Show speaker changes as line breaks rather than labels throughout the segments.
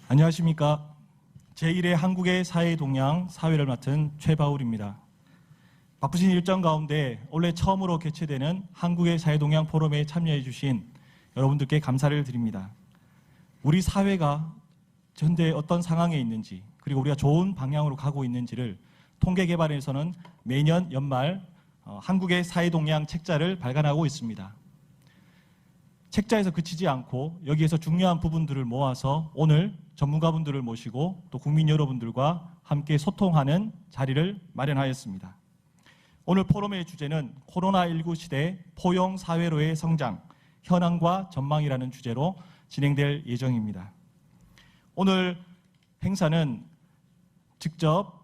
안녕하십니까. 제1회 한국의 사회 동향 사회를 맡은 최바울입니다. 바쁘신 일정 가운데 올해 처음으로 개최되는 한국의 사회 동향 포럼에 참여해 주신 여러분들께 감사를 드립니다. 우리 사회가 현재 어떤 상황에 있는지, 그리고 우리가 좋은 방향으로 가고 있는지를 통계개발에서는 매년 연말 한국의 사회 동향 책자를 발간하고 있습니다. 책자에서 그치지 않고 여기에서 중요한 부분들을 모아서 오늘 전문가분들을 모시고 또 국민 여러분들과 함께 소통하는 자리를 마련하였습니다. 오늘 포럼의 주제는 코로나19 시대 포용 사회로의 성장, 현황과 전망이라는 주제로 진행될 예정입니다. 오늘 행사는 직접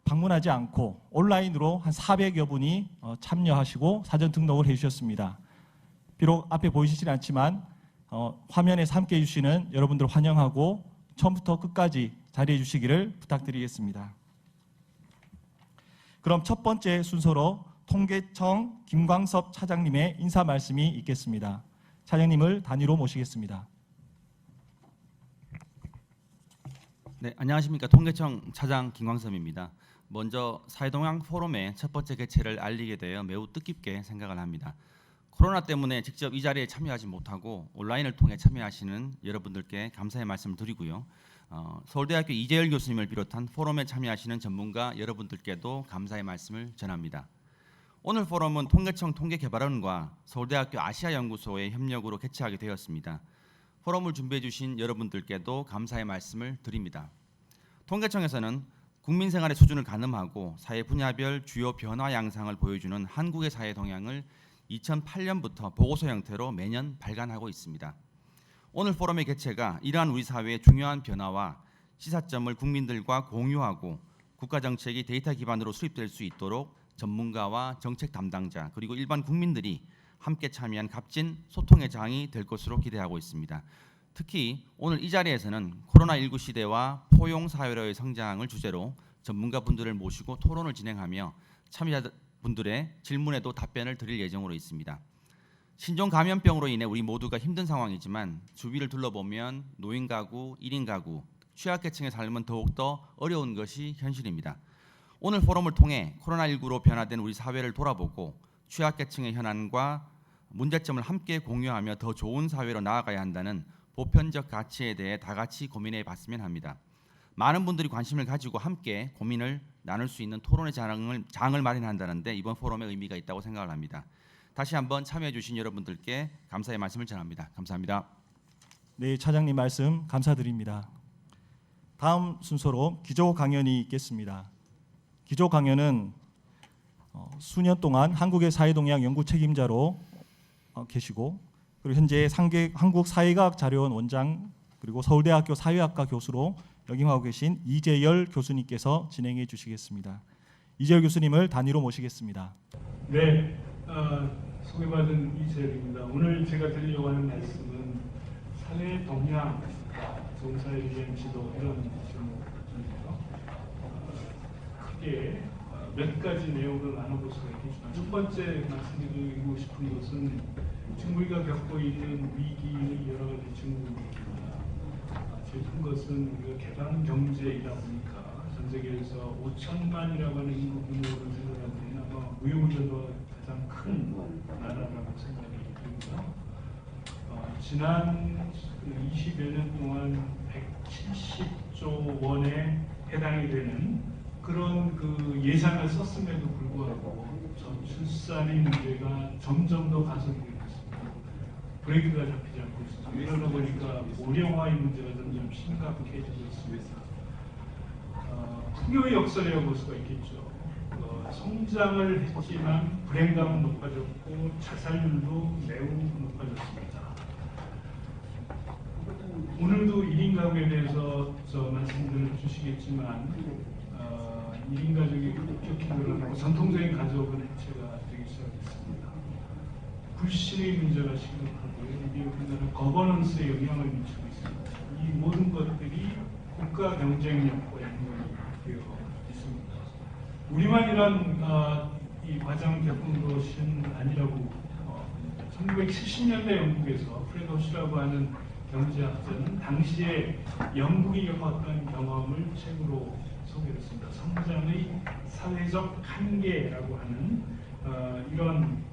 방문하지 않고 온라인으로 한 400여 분이 참여하시고 사전 등록을 해주셨습니다. 비록 앞에 보이시진 않지만 화면에서 함께해 주시는 여러분들 환영하고 처음부터 끝까지 자리해 주시기를 부탁드리겠습니다. 그럼 첫 번째 순서로 통계청 김광섭 차장님의 인사 말씀이 있겠습니다. 차장님을 단위로 모시겠습니다.
네, 안녕하십니까. 통계청 차장 김광섭입니다. 먼저 사회동향 포럼의 첫 번째 개최를 알리게 되어 매우 뜻깊게 생각을 합니다. 코로나 때문에 직접 이 자리에 참여하지 못하고 온라인을 통해 참여하시는 여러분들께 감사의 말씀을 드리고요. 서울대학교 이재열 교수님을 비롯한 포럼에 참여하시는 전문가 여러분들께도 감사의 말씀을 전합니다. 오늘 포럼은 통계청 통계개발원과 서울대학교 아시아연구소의 협력으로 개최하게 되었습니다. 포럼을 준비해 주신 여러분들께도 감사의 말씀을 드립니다. 통계청에서는 국민 생활의 수준을 가늠하고 사회 분야별 주요 변화 양상을 보여주는 한국의 사회 동향을 2008년부터 보고서 형태로 매년 발간하고 있습니다. 오늘 포럼의 개최가 이러한 우리 사회의 중요한 변화와 시사점을 국민들과 공유하고 국가정책이 데이터 기반으로 수립될 수 있도록 전문가와 정책 담당자 그리고 일반 국민들이 함께 참여한 값진 소통의 장이 될 것으로 기대하고 있습니다. 특히 오늘 이 자리에서는 코로나19 시대와 포용사회로의 성장을 주제로 전문가분들을 모시고 토론을 진행하며 참여자분들의 질문에도 답변을 드릴 예정으로 있습니다. 신종 감염병으로 인해 우리 모두가 힘든 상황이지만 주위를 둘러보면 노인 가구, 1인 가구, 취약계층의 삶은 더욱더 어려운 것이 현실입니다. 오늘 포럼을 통해 코로나19로 변화된 우리 사회를 돌아보고 취약계층의 현안과 문제점을 함께 공유하며 더 좋은 사회로 나아가야 한다는 보편적 가치에 대해 다 같이 고민해 봤으면 합니다. 많은 분들이 관심을 가지고 함께 고민을 나눌 수 있는 토론의 장을 마련한다는데 이번 포럼의 의미가 있다고 생각을 합니다. 다시 한번 참여해 주신 여러분들께 감사의 말씀을 전합니다. 감사합니다.
네, 차장님 말씀 감사드립니다. 다음 순서로 기조 강연이 있겠습니다. 기조 강연은 수년 동안 한국의 사회동향 연구 책임자로 계시고 그리고 현재 한국사회과학자료원 원장 그리고 서울대학교 사회학과 교수로 역임하고 계신 이재열 교수님께서 진행해 주시겠습니다. 이재열 교수님을 단위로 모시겠습니다.
네, 소개받은 이재열입니다. 오늘 제가 드리려고 하는 말씀은 사회 동향, 좋은 사회를 위한 지도 이런 제목인데요. 크게 몇 가지 내용을 나눠볼 수가 있겠지만 첫 번째 말씀드리고 싶은 것은 지금 우리가 겪고 있는 위기의 여러 가지 증후입니다. 제일 큰 것은 우리가 개방 경제이다 보니까 전 세계에서 5천만이라고 하는 인구 규모를 생각할 때는 아마 무역운전도 가장 큰 나라라고 생각이 듭니다. 지난 20여 년 동안 170조 원에 해당이 되는 그런 그 예산을 썼음에도 불구하고 저출산의 문제가 점점 더 가속되고 있습니다. 브레이크가 잡히지 않고 있습니다. 이러다 보니까 고령화의 문제가 점점 심각해지고 있습니다. 풍요의 역설이라고 볼 수가 있겠죠. 성장을 했지만 불행감은 높아졌고 자살률도 매우 높아졌습니다. 오늘도 1인 가구에 대해서 말씀을 주시겠지만 1인 가족이 급격히 늘어나고 전통적인 가족은 해체가 되기 시작했습니다. 불신의 문제가 심각하고요. 이게 우리나라 거버넌스에 영향을 미치고 있습니다. 이 모든 것들이 국가 경쟁력과 연관이 되어 있습니다. 우리만 이런 이 과정을 겪은 것은 아니라고 1970년대 영국에서 프레드 호시라고 하는 경제학자는 당시에 영국이 겪었던 경험을 책으로 소개했습니다. 성장의 사회적 한계라고 하는 이런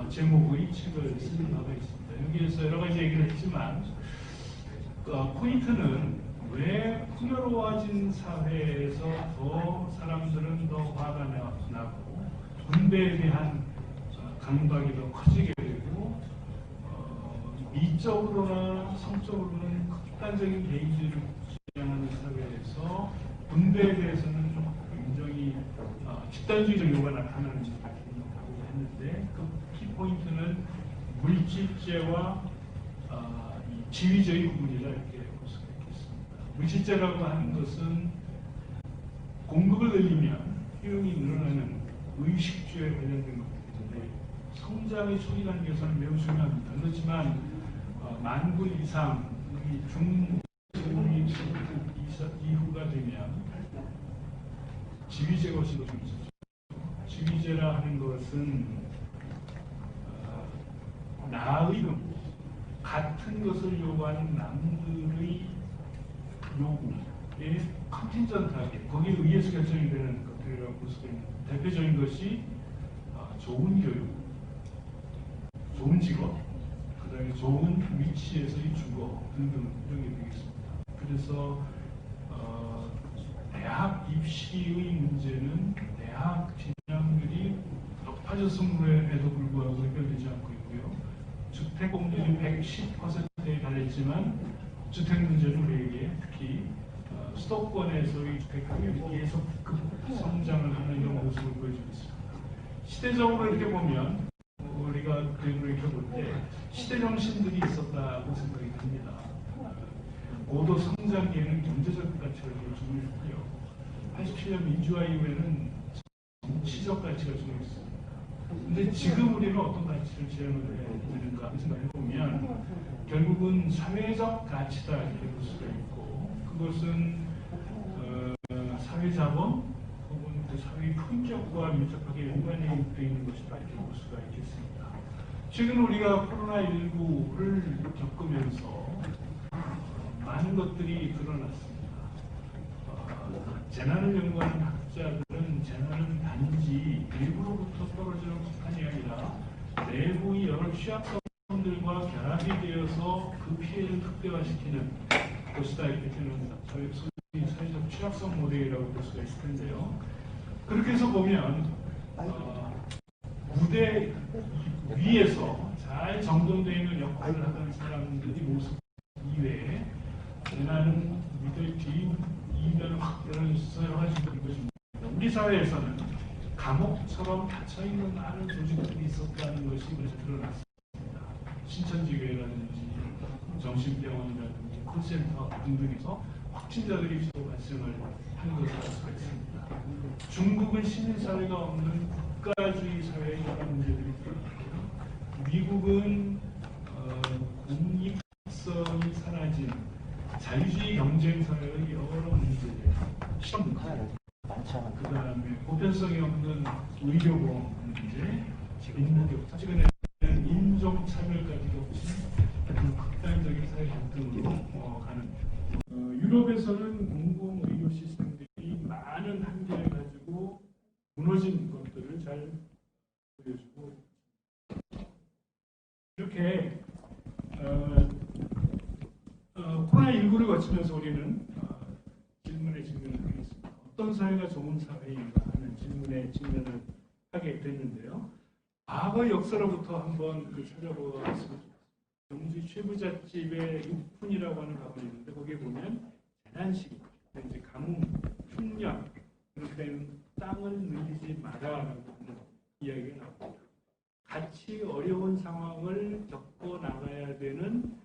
제목의 책을 쓴 바가 있습니다. 여기에서 여러 가지 얘기를 했지만 포인트는 왜 풍요로워진 사회에서 더 사람들은 더 화가 나고 분배에 대한 강박이 더 커지게 되고 미적으로나 성적으로는 극단적인 개인주의를 지향하는 사회에서 분배에 대해서는 굉장히 집단주의적 요구가 나타나는 것이라고 했는데 그 키포인트는 물질제와 이 지위적인 부분이라 이렇게 볼 수가 있겠습니다. 물질제라고 하는 것은 공급을 늘리면 효용이 늘어나는 의식주에 관련된 것이기 때문에 성장의 초기 단계에서는 매우 중요합니다. 그렇지만 만분 이상 중위 이후가 되면 지위제가 훨씬 더 중요하죠. 지위제라 하는 것은 나의 같은 것을 요구하는 남들의 요구에 컨틴전트하게 거기에 의해서 결정이 되는 것들이라고 볼 수가 있는 대표적인 것이 좋은 교육, 좋은 직업, 그 다음에 좋은 위치에서의 주거 등등 이런 게 되겠습니다. 그래서 대학 입시의 문제는 대학 진학률이 높아졌음에도 불구하고 해결되지 않고 있고요. 주택 공급률이 110%에 달했지만 주택 문제는 우리에게 특히 수도권에서의 주택 가격이 계속 급성장을 하는 이런 모습을 보여주고 있습니다. 시대적으로 이렇게 보면 우리가 그림을 이렇게 볼 때 시대 정신들이 있었다고 생각이 듭니다. 고도 성장기에는 경제적 가치가 주고 있고요. 87년 민주화 이후에는 정치적 가치가 주고 있습니다. 근데 지금 우리는 어떤 가치를 지향을 해야 되는가 생각해 보면 결국은 사회적 가치다 이렇게 볼 수가 있고 그것은 사회자본 혹은 그 사회 품격과 밀접하게 연관이 되어 있는 것이다 이렇게 볼 수가 있겠습니다. 최근 우리가 코로나19를 겪으면서 많은 것들이 드러났습니다. 재난을 연구하는 학자들은 재난은 단지 일부로부터 떨어지는 폭탄이 아니라 내부의 여러 취약성들과 결합이 되어서 그 피해를 극대화시키는 것이다 이렇게 표현합니다. 소위 사회적 취약성 모델이라고 볼 수가 있을 텐데요. 그렇게 해서 보면 무대 위에서 잘 정돈되어 있는 역할을 하던 사람들의 모습 이외에 재난은 무대 뒤 이면을 확 열어주는 것입니다. 우리 사회에서는 감옥처럼 닫혀있는 많은 조직들이 있었다는 것이 그래서 드러났습니다. 신천지교회라든지 정신병원이라든지 콜센터 등등에서 확진자들이 주로 발생을 하는 것을 알 수가 있습니다. 중국은 시민사회가 없는 국가주의 사회의 여러 문제들이 있고요. 미국은 공익성이 사라진 자유주의 경쟁사회의 여러 문제들, 시험 그 다음에 보편성이 없는 의료보험 문제, 인구격차, 최근에는 인종차별까지 겹친 극단적인 사회 갈등으로 가는 유럽에서는 공공의료 시스템들이 많은 한계를 가지고 무너진 것들을 잘 보여주고 이렇게 코로나19를 거치면서 우리는 질문에 직면을 하겠습니다. 어떤 사회가 좋은 사회인가 하는 질문에 직면을 하게 됐는데요. 과거 역사로부터 한번 찾아보겠습니다. 경주 최부잣집의 육훈이라고 하는 가문이 있는데 거기에 보면 재난시기, 이제 가뭄, 흉년, 그렇게 땅을 늘리지 마라라고 하는 이야기가 나옵니다. 같이 어려운 상황을 겪어 나가야 되는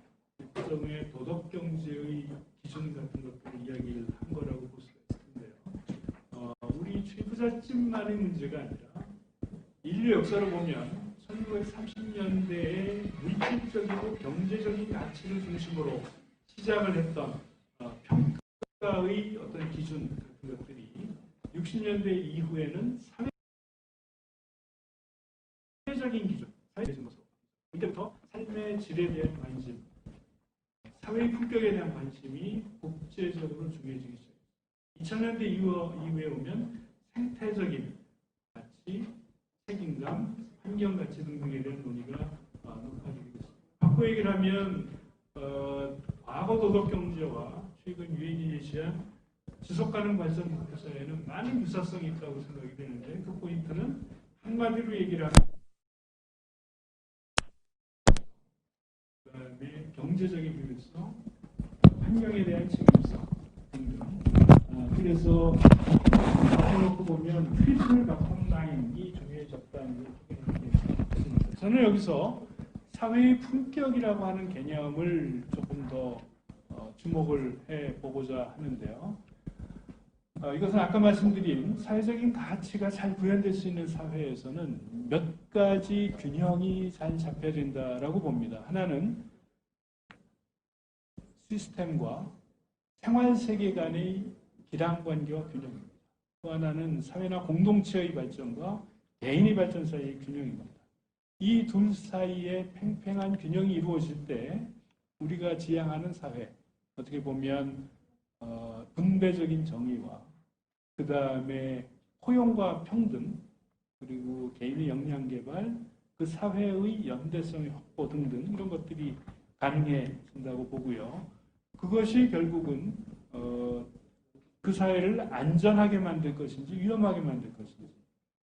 일종의 도덕 경제의 기준 같은 것들을 이야기를 한 거라고 볼 수가 있을 텐데요. 우리 최부잣집만의 문제가 아니라 인류 역사를 보면 1930년대에 물질적이고 경제적인 가치를 중심으로 시작을 했던 평가의 어떤 기준 같은 것들이 60년대 이후에는 사회적인 기준, 사회적인 모습. 이때부터 삶의 질에 대한 관심, 사회의 품격에 대한 관심이 국제적으로 중요해지기 시작합니다. 2000년대 이후에 오면 생태적인 가치, 책임감, 환경 가치 등등에 대한 논의가 높아지게 됐습니다. 바꿔 얘기를 하면 과거 도덕 경제와 최근 유엔이 제시한 지속 가능 발전 목표 사회에는 많은 유사성이 있다고 생각이 되는데 그 포인트는 한마디로 얘기를 하면 그다음에 경제적인 효율성, 환경에 대한 책임성 등등. 그래서 바꿔놓고 보면 트리플 바텀 라인이 중요해졌다는 얘기입니다. 저는 여기서 사회의 품격이라고 하는 개념을 조금 더 주목을 해보고자 하는데요. 이것은 아까 말씀드린 사회적인 가치가 잘 구현될 수 있는 사회에서는 몇 가지 균형이 잘 잡혀야 된다라고 봅니다. 하나는 시스템과 생활 세계 간의 기량관계와 균형입니다. 또 하나는 사회나 공동체의 발전과 개인의 발전 사이의 균형입니다. 이 둘 사이에 팽팽한 균형이 이루어질 때 우리가 지향하는 사회, 어떻게 보면 분배적인 정의와 그 다음에 포용과 평등, 그리고 개인의 역량 개발, 그 사회의 연대성의 확보 등등 이런 것들이 가능해진다고 보고요. 그것이 결국은 그 사회를 안전하게 만들 것인지 위험하게 만들 것인지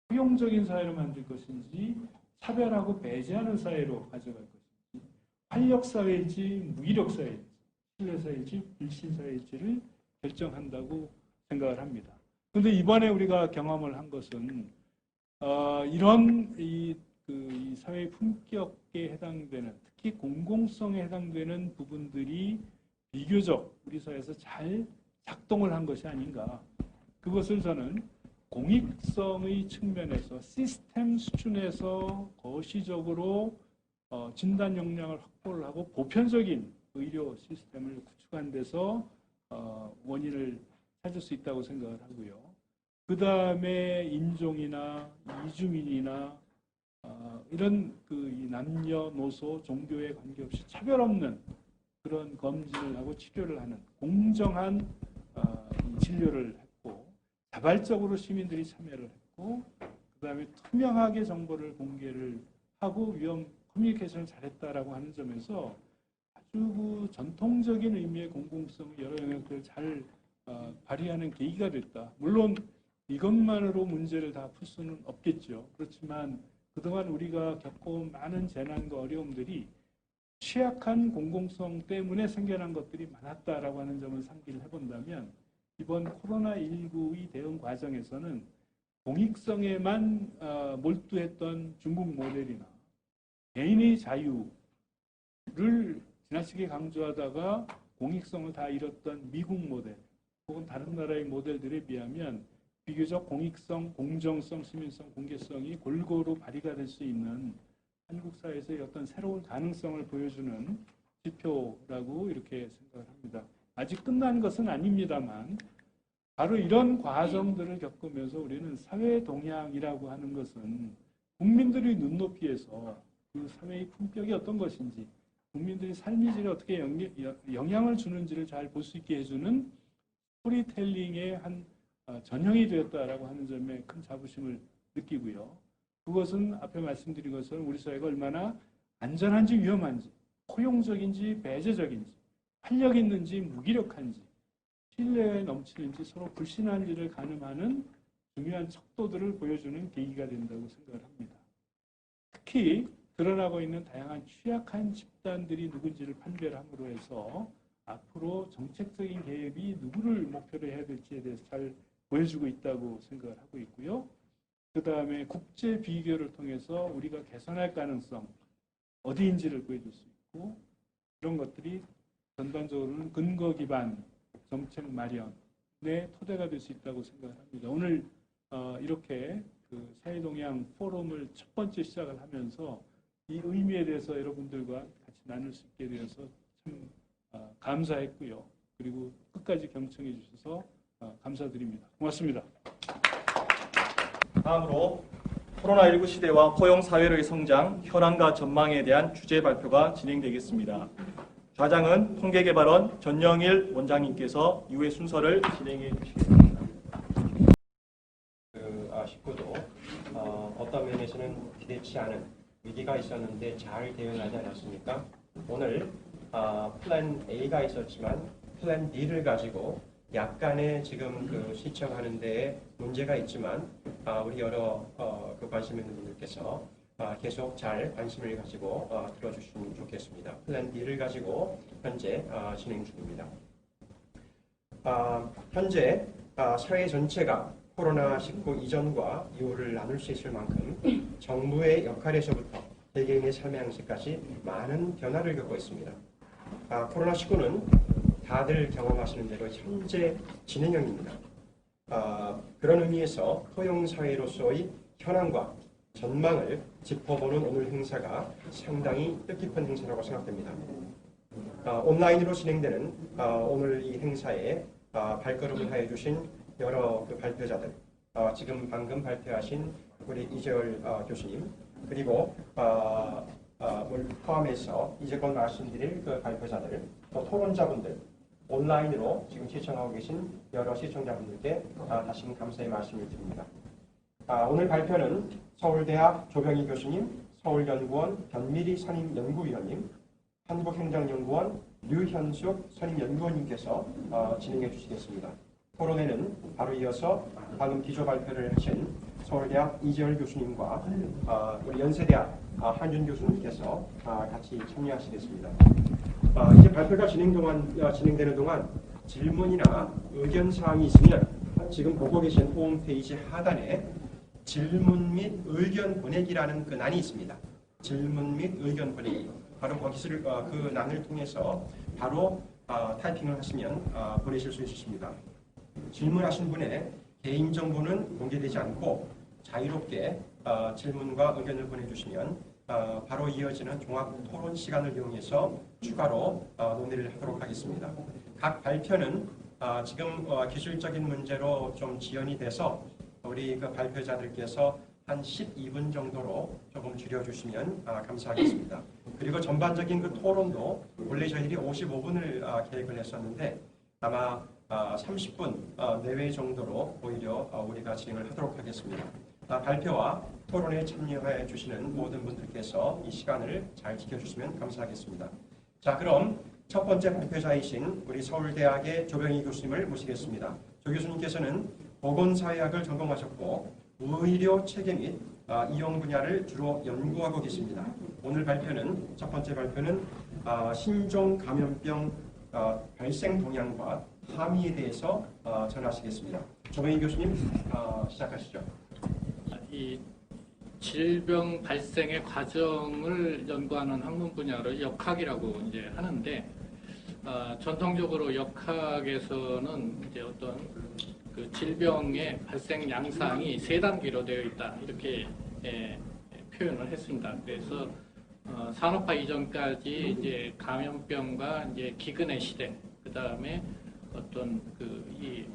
포용적인 사회로 만들 것인지 차별하고 배제하는 사회로 가져갈 것인지 활력 사회일지 무기력 사회일지 신뢰 사회일지 불신 사회일지를 결정한다고 생각을 합니다. 그런데 이번에 우리가 경험을 한 것은 이런 이 사회 품격에 해당되는 특히 공공성에 해당되는 부분들이 비교적 우리 사회에서 잘 작동을 한 것이 아닌가. 그것을 저는 공익성의 측면에서 시스템 수준에서 거시적으로 진단 역량을 확보를 하고 보편적인 의료 시스템을 구축한 데서 원인을 찾을 수 있다고 생각을 하고요. 그 다음에 인종이나 이주민이나 이런 이 남녀노소 종교에 관계없이 차별 없는 그런 검진을 하고 치료를 하는 공정한 진료를 했고 자발적으로 시민들이 참여를 했고 그 다음에 투명하게 정보를 공개를 하고 위험 커뮤니케이션을 잘했다라고 하는 점에서 아주 전통적인 의미의 공공성 여러 영역들을 잘 발휘하는 계기가 됐다. 물론 이것만으로 문제를 다 풀 수는 없겠죠. 그렇지만 그동안 우리가 겪어온 많은 재난과 어려움들이 취약한 공공성 때문에 생겨난 것들이 많았다라고 하는 점을 상기를 해본다면 이번 코로나19의 대응 과정에서는 공익성에만 몰두했던 중국 모델이나 개인의 자유를 지나치게 강조하다가 공익성을 다 잃었던 미국 모델 혹은 다른 나라의 모델들에 비하면 비교적 공익성, 공정성, 시민성, 공개성이 골고루 발휘가 될 수 있는 한국 사회에서의 어떤 새로운 가능성을 보여주는 지표라고 이렇게 생각을 합니다. 아직 끝난 것은 아닙니다만 바로 이런 과정들을 겪으면서 우리는 사회 동향이라고 하는 것은 국민들의 눈높이에서 그 사회의 품격이 어떤 것인지 국민들의 삶의 질에 어떻게 영향을 주는지를 잘 볼 수 있게 해주는 스토리텔링의 한 전형이 되었다라고 하는 점에 큰 자부심을 느끼고요. 그것은 앞에 말씀드린 것처럼 우리 사회가 얼마나 안전한지 위험한지, 포용적인지 배제적인지, 활력 있는지 무기력한지, 신뢰에 넘치는지 서로 불신한지를 가늠하는 중요한 척도들을 보여주는 계기가 된다고 생각을 합니다. 특히 드러나고 있는 다양한 취약한 집단들이 누군지를 판별함으로 해서 앞으로 정책적인 개입이 누구를 목표로 해야 될지에 대해서 잘 보여주고 있다고 생각을 하고 있고요. 그 다음에 국제 비교를 통해서 우리가 개선할 가능성 어디인지를 보여줄 수 있고 이런 것들이 전반적으로는 근거 기반 정책 마련의 토대가 될 수 있다고 생각을 합니다. 오늘 이렇게 그 사회동향 포럼을 첫 번째 시작을 하면서 이 의미에 대해서 여러분들과 같이 나눌 수 있게 되어서 참 감사했고요. 그리고 끝까지 경청해 주셔서 감사드립니다. 고맙습니다.
다음으로 코로나19 시대와 포용 사회의 성장, 현황과 전망에 대한 주제 발표가 진행되겠습니다. 좌장은 통계개발원 전영일 원장님께서 이후의 순서를 진행해 주시겠습니다.
19도 어떤 면에서는 기대치 않은 위기가 있었는데 잘 대응하지 않았습니까? 오늘 플랜 A가 있었지만 플랜 B를 가지고 약간의 지금 그 시청하는 데에 문제가 있지만 우리 여러 그 관심 있는 분들께서 계속 잘 관심을 가지고 들어주시면 좋겠습니다. 플랜 B를 가지고 현재 진행 중입니다. 현재 사회 전체가 코로나19 이전과 이후를 나눌 수 있을 만큼 정부의 역할에서부터 개개인의 삶의 양식까지 많은 변화를 겪고 있습니다. 코로나19는 다들 경험하시는 대로 현재 진행형입니다. 그런 의미에서 토용사회로서의 현황과 전망을 짚어보는 오늘 행사가 상당히 뜻깊은 행사라고 생각됩니다. 온라인으로 진행되는 오늘 이 행사에 발걸음을 하여 주신 여러 그 발표자들, 지금 방금 발표하신 우리 이재열 교수님, 그리고 포함해서 이제 곧 말씀드릴 그 발표자들, 또 토론자분들, 온라인으로 지금 시청하고 계신 여러 시청자분들께 다시 감사의 말씀을 드립니다. 오늘 발표는 서울대학 조병희 교수님, 서울연구원 변미리 선임연구위원님, 한국행정연구원 류현숙 선임연구원님께서 진행해 주시겠습니다. 토론회는 바로 이어서 방금 기조 발표를 하신 서울대학 이재열 교수님과 우리 연세대학 한준 교수님께서 같이 참여하시겠습니다. 이제 발표가 진행되는 동안 질문이나 의견 사항이 있으면 지금 보고 계신 홈페이지 하단에 질문 및 의견 보내기라는 그 난이 있습니다. 질문 및 의견 보내기. 바로 거기를 그 난을 통해서 바로 타이핑을 하시면 보내실 수 있으십니다. 질문하신 분의 개인정보는 공개되지 않고 자유롭게 질문과 의견을 보내주시면 바로 이어지는 종합토론 시간을 이용해서 추가로 논의를 하도록 하겠습니다. 각 발표는 지금 기술적인 문제로 좀 지연이 돼서 우리 그 발표자들께서 한 12분 정도로 조금 줄여주시면 감사하겠습니다. 그리고 전반적인 그 토론도 원래 저희들이 55분을 계획을 했었는데 아마 30분 내외 정도로 오히려 우리가 진행을 하도록 하겠습니다. 발표와 토론에 참여해 주시는 모든 분들께서 이 시간을 잘 지켜주시면 감사하겠습니다. 자, 그럼 첫 번째 발표자이신 우리 서울대학의 조병희 교수님을 모시겠습니다. 조 교수님께서는 보건사회학을 전공하셨고 의료 체계 및 이용 분야를 주로 연구하고 계십니다. 오늘 발표는 첫 번째 발표는 신종 감염병 발생 동향과 함의에 대해서 전하시겠습니다. 조병희 교수님 시작하시죠.
이 질병 발생의 과정을 연구하는 학문 분야를 역학이라고 이제 하는데 전통적으로 역학에서는 이제 어떤 그 질병의 발생 양상이 세 단계로 되어 있다 이렇게 표현을 했습니다. 그래서 산업화 이전까지 이제 감염병과 이제 기근의 시대, 그 다음에 어떤 그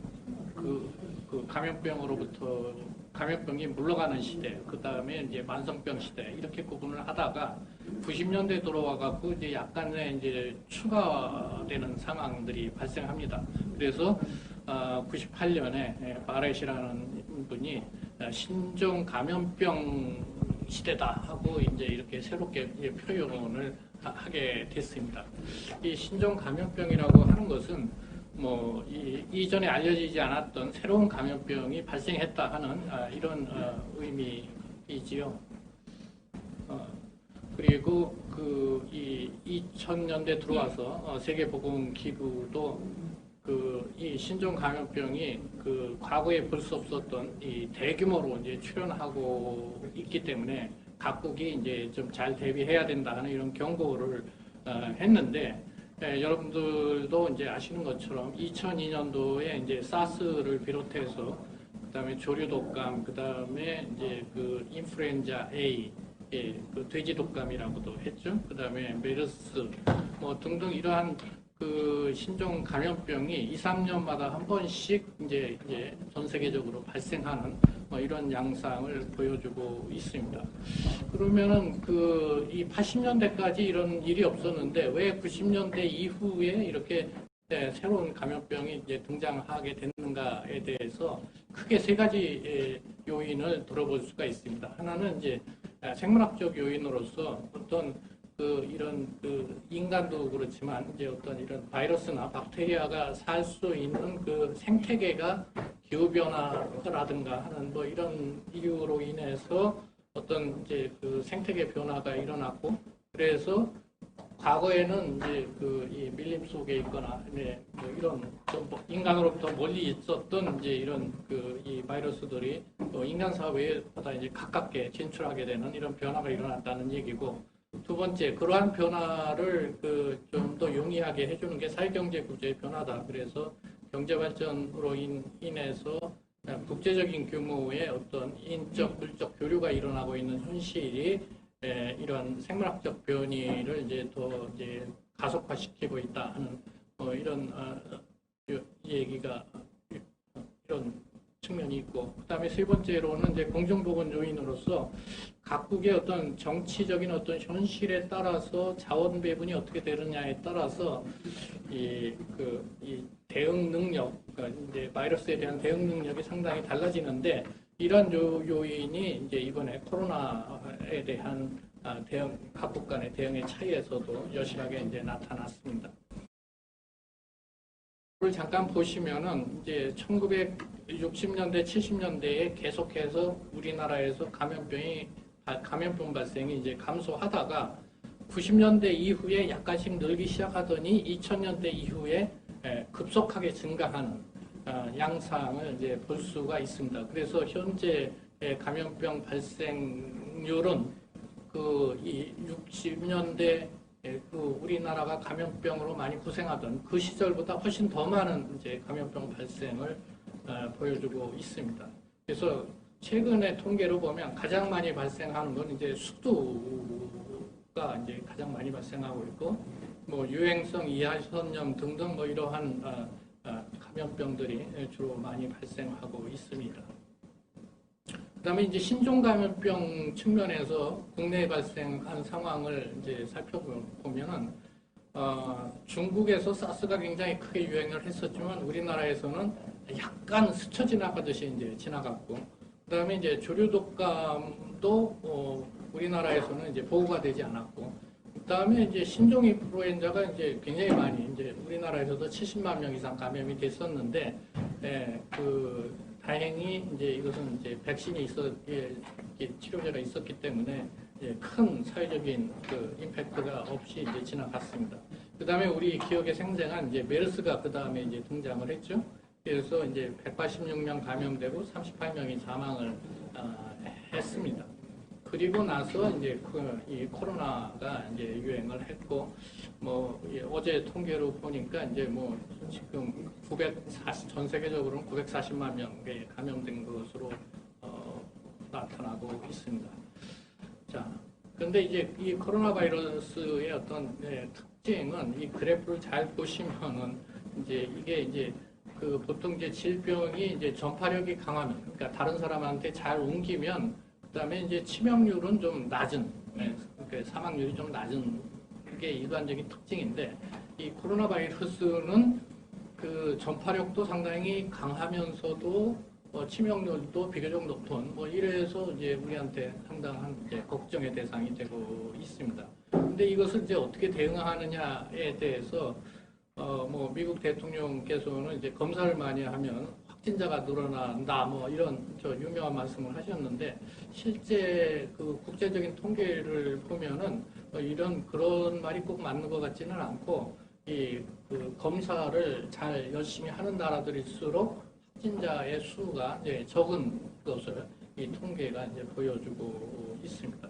감염병으로부터 감염병이 물러가는 시대, 그 다음에 이제 만성병 시대 이렇게 구분을 하다가 90년대 들어와 갖고 이제 약간의 이제 추가되는 상황들이 발생합니다. 그래서 98년에 바렛이라는 분이 신종 감염병 시대다 하고 이제 이렇게 새롭게 표현을 하게 됐습니다. 이 신종 감염병이라고 하는 것은 뭐 이전에 알려지지 않았던 새로운 감염병이 발생했다 하는 이런 의미이지요. 그리고 이 2000년대 들어와서 세계보건기구도 이 신종 감염병이 과거에 볼 수 없었던 이 대규모로 이제 출현하고 있기 때문에 각국이 이제 좀 잘 대비해야 된다 하는 이런 경고를 했는데. 여러분들도 이제 아시는 것처럼 2002년도에 이제 사스를 비롯해서 그다음에 조류 독감, 그다음에 이제 인플루엔자 A, 그 돼지 독감이라고도 했죠. 그다음에 메르스 뭐 등등 이러한 신종 감염병이 2, 3년마다 한 번씩 이제 전 세계적으로 발생하는 이런 양상을 보여주고 있습니다. 그러면은 이 80년대까지 이런 일이 없었는데 왜 90년대 이후에 이렇게 새로운 감염병이 이제 등장하게 됐는가에 대해서 크게 세 가지 요인을 들어볼 수가 있습니다. 하나는 이제 생물학적 요인으로서 어떤 이런 인간도 그렇지만 이제 어떤 이런 바이러스나 박테리아가 살 수 있는 생태계가 기후 변화라든가 하는 뭐 이런 이유로 인해서 어떤 이제 생태계 변화가 일어났고, 그래서 과거에는 이제 이 밀림 속에 있거나 뭐 이런 좀 인간으로부터 멀리 있었던 이제 이런 이 바이러스들이 인간 사회보다 이제 가깝게 진출하게 되는 이런 변화가 일어났다는 얘기고, 두 번째, 그러한 변화를 좀 더 용이하게 해주는 게 사회경제 구조의 변화다. 그래서 경제 발전으로 인해서 국제적인 규모의 어떤 인적, 물적 교류가 일어나고 있는 현실이 이런 생물학적 변이를 이제 더 이제 가속화시키고 있다 하는 이런 얘기가 이런 측면이 있고, 그다음에 세 번째로는 이제 공정보건 요인으로서 각국의 어떤 정치적인 어떤 현실에 따라서 자원 배분이 어떻게 되느냐에 따라서 이 대응 능력, 그러니까 이제 바이러스에 대한 대응 능력이 상당히 달라지는데, 이런 요인이 이제 이번에 코로나에 대한 대응, 각국 간의 대응의 차이에서도 여실하게 이제 나타났습니다. 를 잠깐 보시면은 이제 1960년대, 70년대에 계속해서 우리나라에서 감염병 발생이 이제 감소하다가 90년대 이후에 약간씩 늘기 시작하더니 2000년대 이후에 급속하게 증가하는 양상을 이제 볼 수가 있습니다. 그래서 현재 감염병 발생률은 이 60년대 우리나라가 감염병으로 많이 고생하던 그 시절보다 훨씬 더 많은 이제 감염병 발생을 보여주고 있습니다. 그래서 최근의 통계로 보면 가장 많이 발생하는 건 이제 수두가 이제 가장 많이 발생하고 있고, 뭐 유행성 이하선염 등등 뭐 이러한 감염병들이 주로 많이 발생하고 있습니다. 그다음에 이제 신종 감염병 측면에서 국내에 발생한 상황을 이제 살펴보면은 중국에서 사스가 굉장히 크게 유행을 했었지만 우리나라에서는 약간 스쳐 지나가듯이 이제 지나갔고, 그다음에 이제 조류독감도 우리나라에서는 이제 보고가 되지 않았고, 그다음에 이제 신종 인플루엔자가 이제 굉장히 많이 이제 우리나라에서도 70만 명 이상 감염이 됐었는데, 다행히 이제 이것은 이제 백신이 치료제가 있었기 때문에 큰 사회적인 임팩트가 없이 이제 지나갔습니다. 그 다음에 우리 기억에 생생한 이제 메르스가 그 다음에 이제 등장을 했죠. 그래서 이제 186명 감염되고 38명이 사망을 했습니다. 그리고 나서 이제 이 코로나가 이제 유행을 했고, 뭐 어제 통계로 보니까 이제 뭐 지금 전 세계적으로는 940만 명에 감염된 것으로 나타나고 있습니다. 자, 그런데 이제 이 코로나 바이러스의 어떤 특징은 이 그래프를 잘 보시면은 이제 이게 이제 보통 이제 질병이 이제 전파력이 강하면, 그러니까 다른 사람한테 잘 옮기면, 그다음에 이제 치명률은 좀 낮은, 그러니까 사망률이 좀 낮은 게 일반적인 특징인데, 이 코로나 바이러스는 전파력도 상당히 강하면서도 치명률도 비교적 높은 뭐 이래서 이제 우리한테 상당한 이제 걱정의 대상이 되고 있습니다. 근데 이것을 이제 어떻게 대응하느냐에 대해서 뭐 미국 대통령께서는 이제 검사를 많이 하면 확진자가 늘어난다 뭐 이런 유명한 말씀을 하셨는데, 실제 국제적인 통계를 보면은 그런 말이 꼭 맞는 것 같지는 않고, 검사를 잘 열심히 하는 나라들일수록 확진자의 수가 이제 적은 것을 이 통계가 이제 보여주고 있습니다.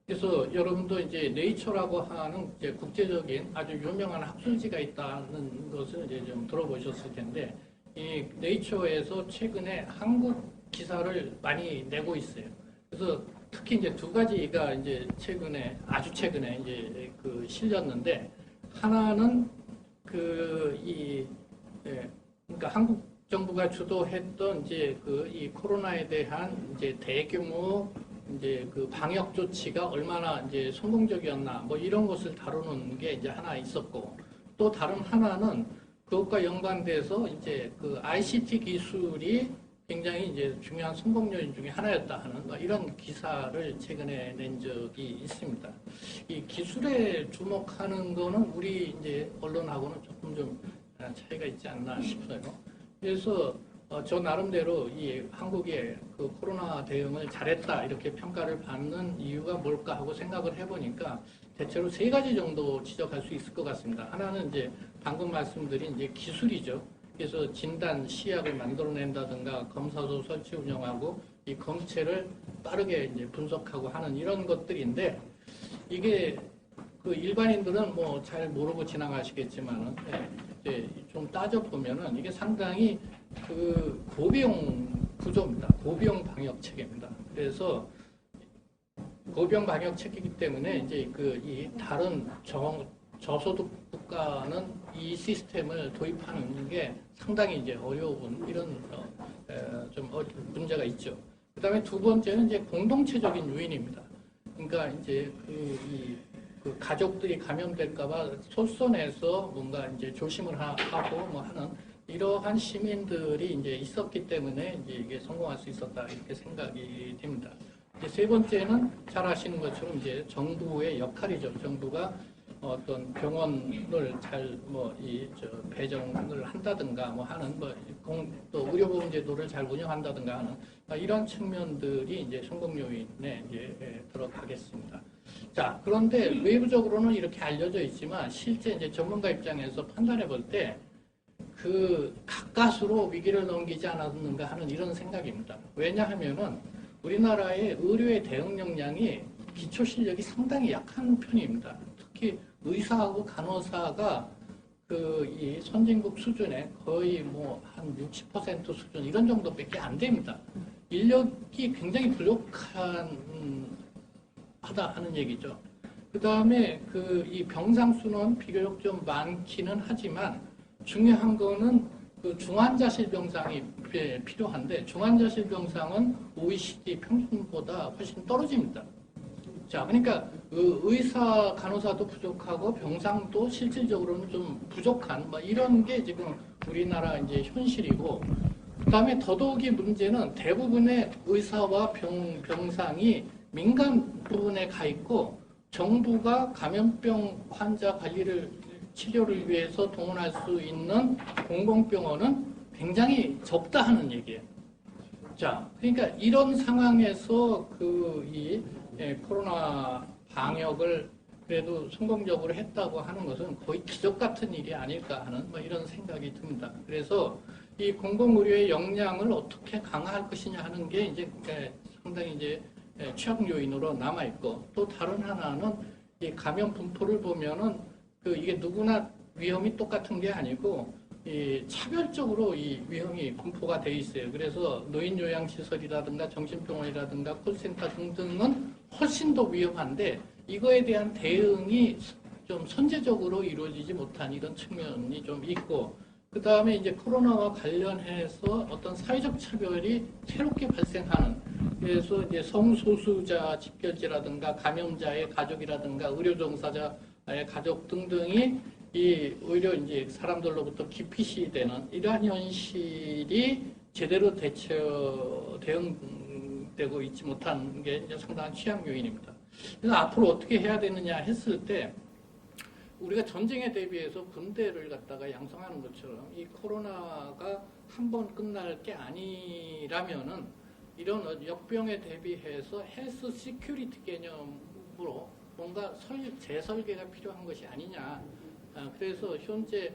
그래서 여러분도 이제 네이처라고 하는 이제 국제적인 아주 유명한 학술지가 있다는 것을 이제 좀 들어보셨을 텐데, 이 네이처에서 최근에 한국 기사를 많이 내고 있어요. 그래서 특히 이제 두 가지가 이제 아주 최근에 이제 실렸는데, 하나는 그러니까 한국 정부가 주도했던 이제 그 이 코로나에 대한 이제 대규모 이제 그 방역 조치가 얼마나 이제 성공적이었나 뭐 이런 것을 다루는 게 이제 하나 있었고, 또 다른 하나는 그것과 연관돼서 이제 그 ICT 기술이 굉장히 이제 중요한 성공 요인 중에 하나였다 하는 뭐 이런 기사를 최근에 낸 적이 있습니다. 이 기술에 주목하는 거는 우리 이제 언론하고는 조금 좀 차이가 있지 않나 싶어요. 그래서 저 나름대로 이 한국의 그 코로나 대응을 잘했다 이렇게 평가를 받는 이유가 뭘까 하고 생각을 해보니까 대체로 세 가지 정도 지적할 수 있을 것 같습니다. 하나는 이제 방금 말씀드린 이제 기술이죠. 그래서 진단 시약을 만들어낸다든가 검사소 설치 운영하고 이 검체를 빠르게 이제 분석하고 하는 이런 것들인데, 이게 그 일반인들은 뭐 잘 모르고 지나가시겠지만은 이제 좀 따져 보면은 이게 상당히 그 고비용 구조입니다. 고비용 방역 체계입니다. 그래서 고비용 방역 체계이기 때문에 이제 그 이 다른 저소득 국가는 이 시스템을 도입하는 게 상당히 이제 어려운 이런 문제가 있죠. 그다음에 두 번째는 이제 공동체적인 요인입니다. 그러니까 이제 그 가족들이 감염될까봐 솔선해서 뭔가 이제 조심을 하고 뭐 하는 이러한 시민들이 이제 있었기 때문에 이제 이게 성공할 수 있었다 이렇게 생각이 됩니다. 이제 세 번째는 잘 아시는 것처럼 이제 정부의 역할이죠. 정부가 어떤 병원을 잘 배정을 한다든가 뭐 하는 또 의료보험제도를 잘 운영한다든가 하는 이런 측면들이 이제 성공 요인에 이제 들어가겠습니다. 자, 그런데 외부적으로는 이렇게 알려져 있지만 실제 이제 전문가 입장에서 판단해 볼 때 그 가까스로 위기를 넘기지 않았는가 하는 이런 생각입니다. 왜냐하면은 우리나라의 의료의 대응 역량이 기초 실력이 상당히 약한 편입니다. 특히 의사하고 간호사가 이 선진국 수준에 거의 뭐 한 60% 수준 이런 정도밖에 안 됩니다. 인력이 굉장히 부족하다 하는 얘기죠. 그 다음에 이 병상 수는 비교적 좀 많기는 하지만 중요한 거는 그 중환자실 병상이 필요한데 중환자실 병상은 OECD 평균보다 훨씬 떨어집니다. 자, 그러니까 의사, 간호사도 부족하고 병상도 실질적으로는 좀 부족한 이런 게 지금 우리나라 이제 현실이고, 그다음에 더더욱이 문제는 대부분의 의사와 병상이 민간 부분에 가 있고 정부가 감염병 환자 관리를 치료를 위해서 동원할 수 있는 공공병원은 굉장히 적다 하는 얘기예요. 자, 그러니까 이런 상황에서 코로나 방역을 그래도 성공적으로 했다고 하는 것은 거의 기적 같은 일이 아닐까 하는 이런 생각이 듭니다. 그래서 이 공공의료의 역량을 어떻게 강화할 것이냐 하는 게 이제 상당히 이제 취약 요인으로 남아 있고, 또 다른 하나는 이 감염 분포를 보면은 이게 누구나 위험이 똑같은 게 아니고 차별적으로 이 위험이 분포가 돼 있어요. 그래서 노인 요양 시설이라든가 정신병원이라든가 콜센터 등등은 훨씬 더 위험한데 이거에 대한 대응이 좀 선제적으로 이루어지지 못한 이런 측면이 좀 있고, 그 다음에 이제 코로나와 관련해서 어떤 사회적 차별이 새롭게 발생하는, 그래서 이제 성소수자 집결지라든가 감염자의 가족이라든가 의료 종사자의 가족 등등이 오히려 이제 사람들로부터 기피시 되는 이러한 현실이 제대로 대응되고 있지 못한 게 이제 상당한 취약 요인입니다. 그래서 앞으로 어떻게 해야 되느냐 했을 때 우리가 전쟁에 대비해서 군대를 갖다가 양성하는 것처럼 이 코로나가 한 번 끝날 게 아니라면은 이런 역병에 대비해서 헬스 시큐리티 개념으로 뭔가 재설계가 필요한 것이 아니냐. 그래서 현재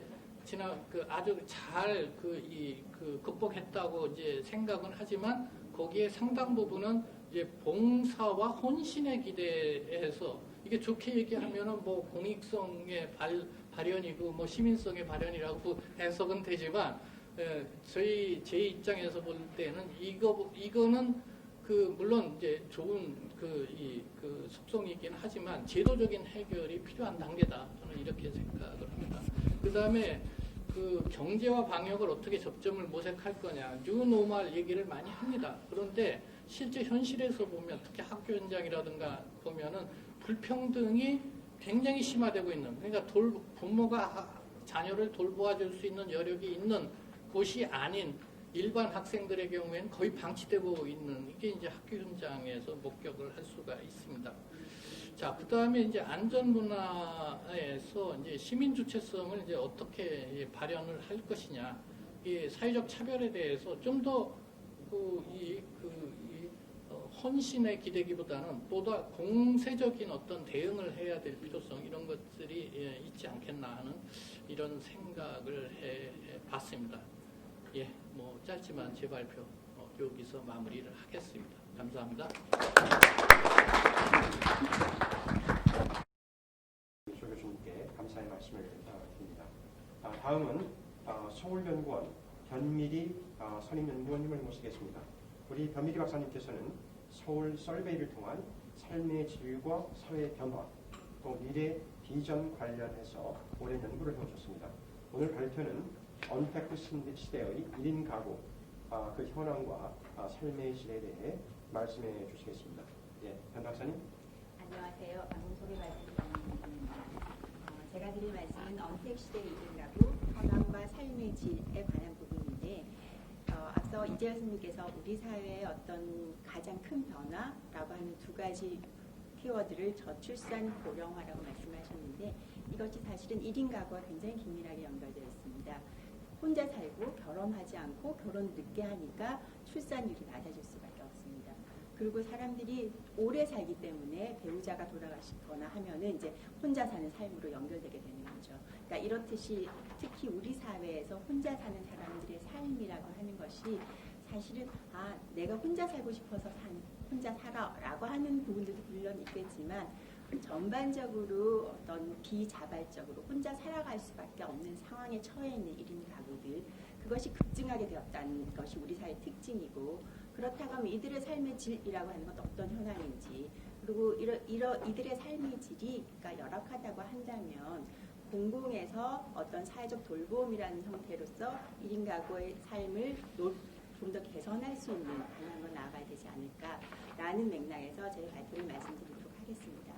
아주 잘 극복했다고 이제 생각은 하지만 거기에 상당 부분은 이제 봉사와 헌신에 기대해서, 이게 좋게 얘기하면은 뭐 공익성의 발현이고 시민성의 발현이라고 해석은 되지만 제 입장에서 볼 때는 이거는 물론 이제 좋은 속성이긴 하지만 제도적인 해결이 필요한 단계다. 저는 이렇게 생각을 합니다. 그 다음에 그 경제와 방역을 어떻게 접점을 모색할 거냐, 뉴노멀 얘기를 많이 합니다. 그런데 실제 현실에서 보면 특히 학교 현장이라든가 보면은 불평등이 굉장히 심화되고 있는, 그러니까 부모가 자녀를 돌보아줄 수 있는 여력이 있는 곳이 아닌 일반 학생들의 경우에는 거의 방치되고 있는, 이게 이제 학교 현장에서 목격을 할 수가 있습니다. 자, 그 다음에 이제 안전문화에서 이제 시민 주체성을 이제 어떻게 발현을 할 것이냐, 이 사회적 차별에 대해서 좀 더 헌신에 기대기보다는 보다 공세적인 어떤 대응을 해야 될 필요성, 이런 것들이 있지 않겠나 하는 이런 생각을 해 봤습니다. 예, 뭐 짧지만 제 발표 여기서 마무리를 하겠습니다. 감사합니다.
조 교수님께 감사의 말씀을 드립니다. 다음은 서울연구원 변미리 선임연구원님을 모시겠습니다. 우리 변미리 박사님께서는 서울 설베이를 통한 삶의 질과 사회 변화, 또 미래 비전 관련해서 오랜 연구를 해오셨습니다. 오늘 발표는 언택트 시대의 1인 가구, 그 현황과 삶의 질에 대해 말씀해 주시겠습니다. 예, 변 박사님.
안녕하세요. 방금 소개 말씀드립니다. 제가 드릴 말씀은 언택시대 1인 가구, 현황과 삶의 질에 관한 부분인데, 앞서 이재열 선생님께서 우리 사회의 어떤 가장 큰 변화라고 하는 두 가지 키워드를 저출산 고령화라고 말씀하셨는데, 이것이 사실은 1인 가구와 굉장히 긴밀하게 연결되어 있습니다. 혼자 살고 결혼하지 않고 결혼 늦게 하니까 출산율이 낮아질 수밖에 없습니다. 그리고 사람들이 오래 살기 때문에 배우자가 돌아가시거나 하면은 이제 혼자 사는 삶으로 연결되게 되는 거죠. 그러니까 이렇듯이 특히 우리 사회에서 혼자 사는 사람들의 삶이라고 하는 것이 사실은 내가 혼자 살고 싶어서 혼자 살아라고 하는 부분들도 물론 있겠지만, 전반적으로 어떤 비자발적으로 혼자 살아갈 수밖에 없는 상황에 처해 있는 1인 가구들, 그것이 급증하게 되었다는 것이 우리 사회의 특징이고, 그렇다고 하면 이들의 삶의 질이라고 하는 건 어떤 현황인지, 그리고 이들의 삶의 질이 그러니까 열악하다고 한다면 공공에서 어떤 사회적 돌봄이라는 형태로서 1인 가구의 삶을 좀 더 개선할 수 있는 방향으로 나아가야 되지 않을까라는 맥락에서 제 발표를 말씀드리도록 하겠습니다.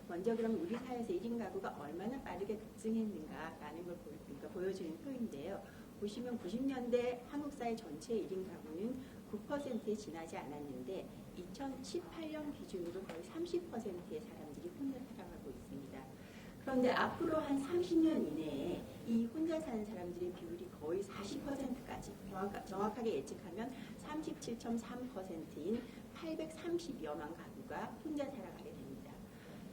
먼저 그럼 우리 사회에서 1인 가구가 얼마나 빠르게 급증했는가라는 걸 보여주는 표인데요. 보시면 90년대 한국 사회 전체의 1인 가구는 9%에 지나지 않았는데 2018년 기준으로 거의 30%의 사람들이 혼자 살아가고 있습니다. 그런데 앞으로 한 30년 이내에 이 혼자 사는 사람들의 비율이 거의 40%까지, 정확하게 예측하면 37.3%인 830여만 가구가 혼자 살아가게 됩니다.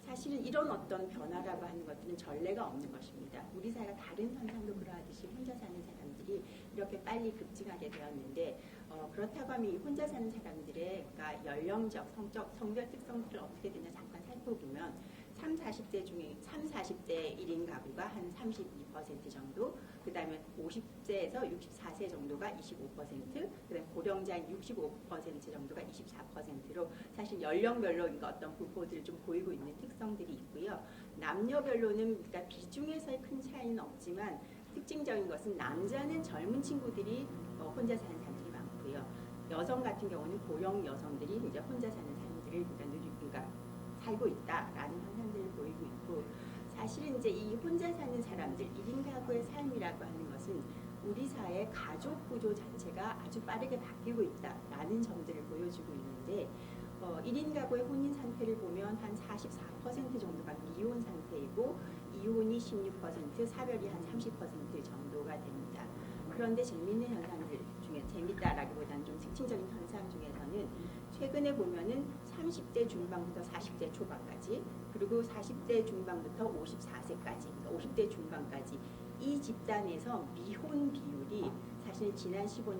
사실은 이런 어떤 변화라고 하는 것들은 전례가 없는 것입니다. 우리 사회가 다른 현상도 그러하듯이 혼자 사는 사람들이 이렇게 빨리 급증하게 되었는데, 그렇다고 하면 이 혼자 사는 사람들의 그러니까 연령적, 성별 특성들을 어떻게 되냐 잠깐 살펴보면 40대 중에 40대 1인 가구가 한 32% 정도, 그 다음에 50세에서 64세 정도가 25%, 그 다음에 고령자인 65% 정도가 24%로 사실 연령별로 그러니까 어떤 분포들을 좀 보이고 있는 특성들이 있고요. 남녀별로는 그러니까 비중에서의 큰 차이는 없지만 특징적인 것은 남자는 젊은 친구들이 혼자 사는 사람들이 많고요. 여성 같은 경우는 고령 여성들이 이제 혼자 사는 사람들을 살고 있다라는 현상들을 보이고 있고, 사실은 이제 이 혼자 사는 사람들 1인 가구의 삶이라고 하는 것은 우리 사회의 가족 구조 자체가 아주 빠르게 바뀌고 있다라는 점들을 보여주고 있는데, 1인 가구의 혼인 상태를 보면 한 44% 정도가 미혼 상태이고 이혼이 16%, 사별이 한 30% 정도가 됩니다. 그런데 재미있는 현상들 중에, 재밌다라기보다는 좀 특징적인 현상 중에서는 최근에 보면은 30대 중반부터 40대 초반까지, 그리고 40대 중반부터 54세까지, 그러니까 50대 중반까지 이 집단에서 미혼 비율이 사실 지난 10여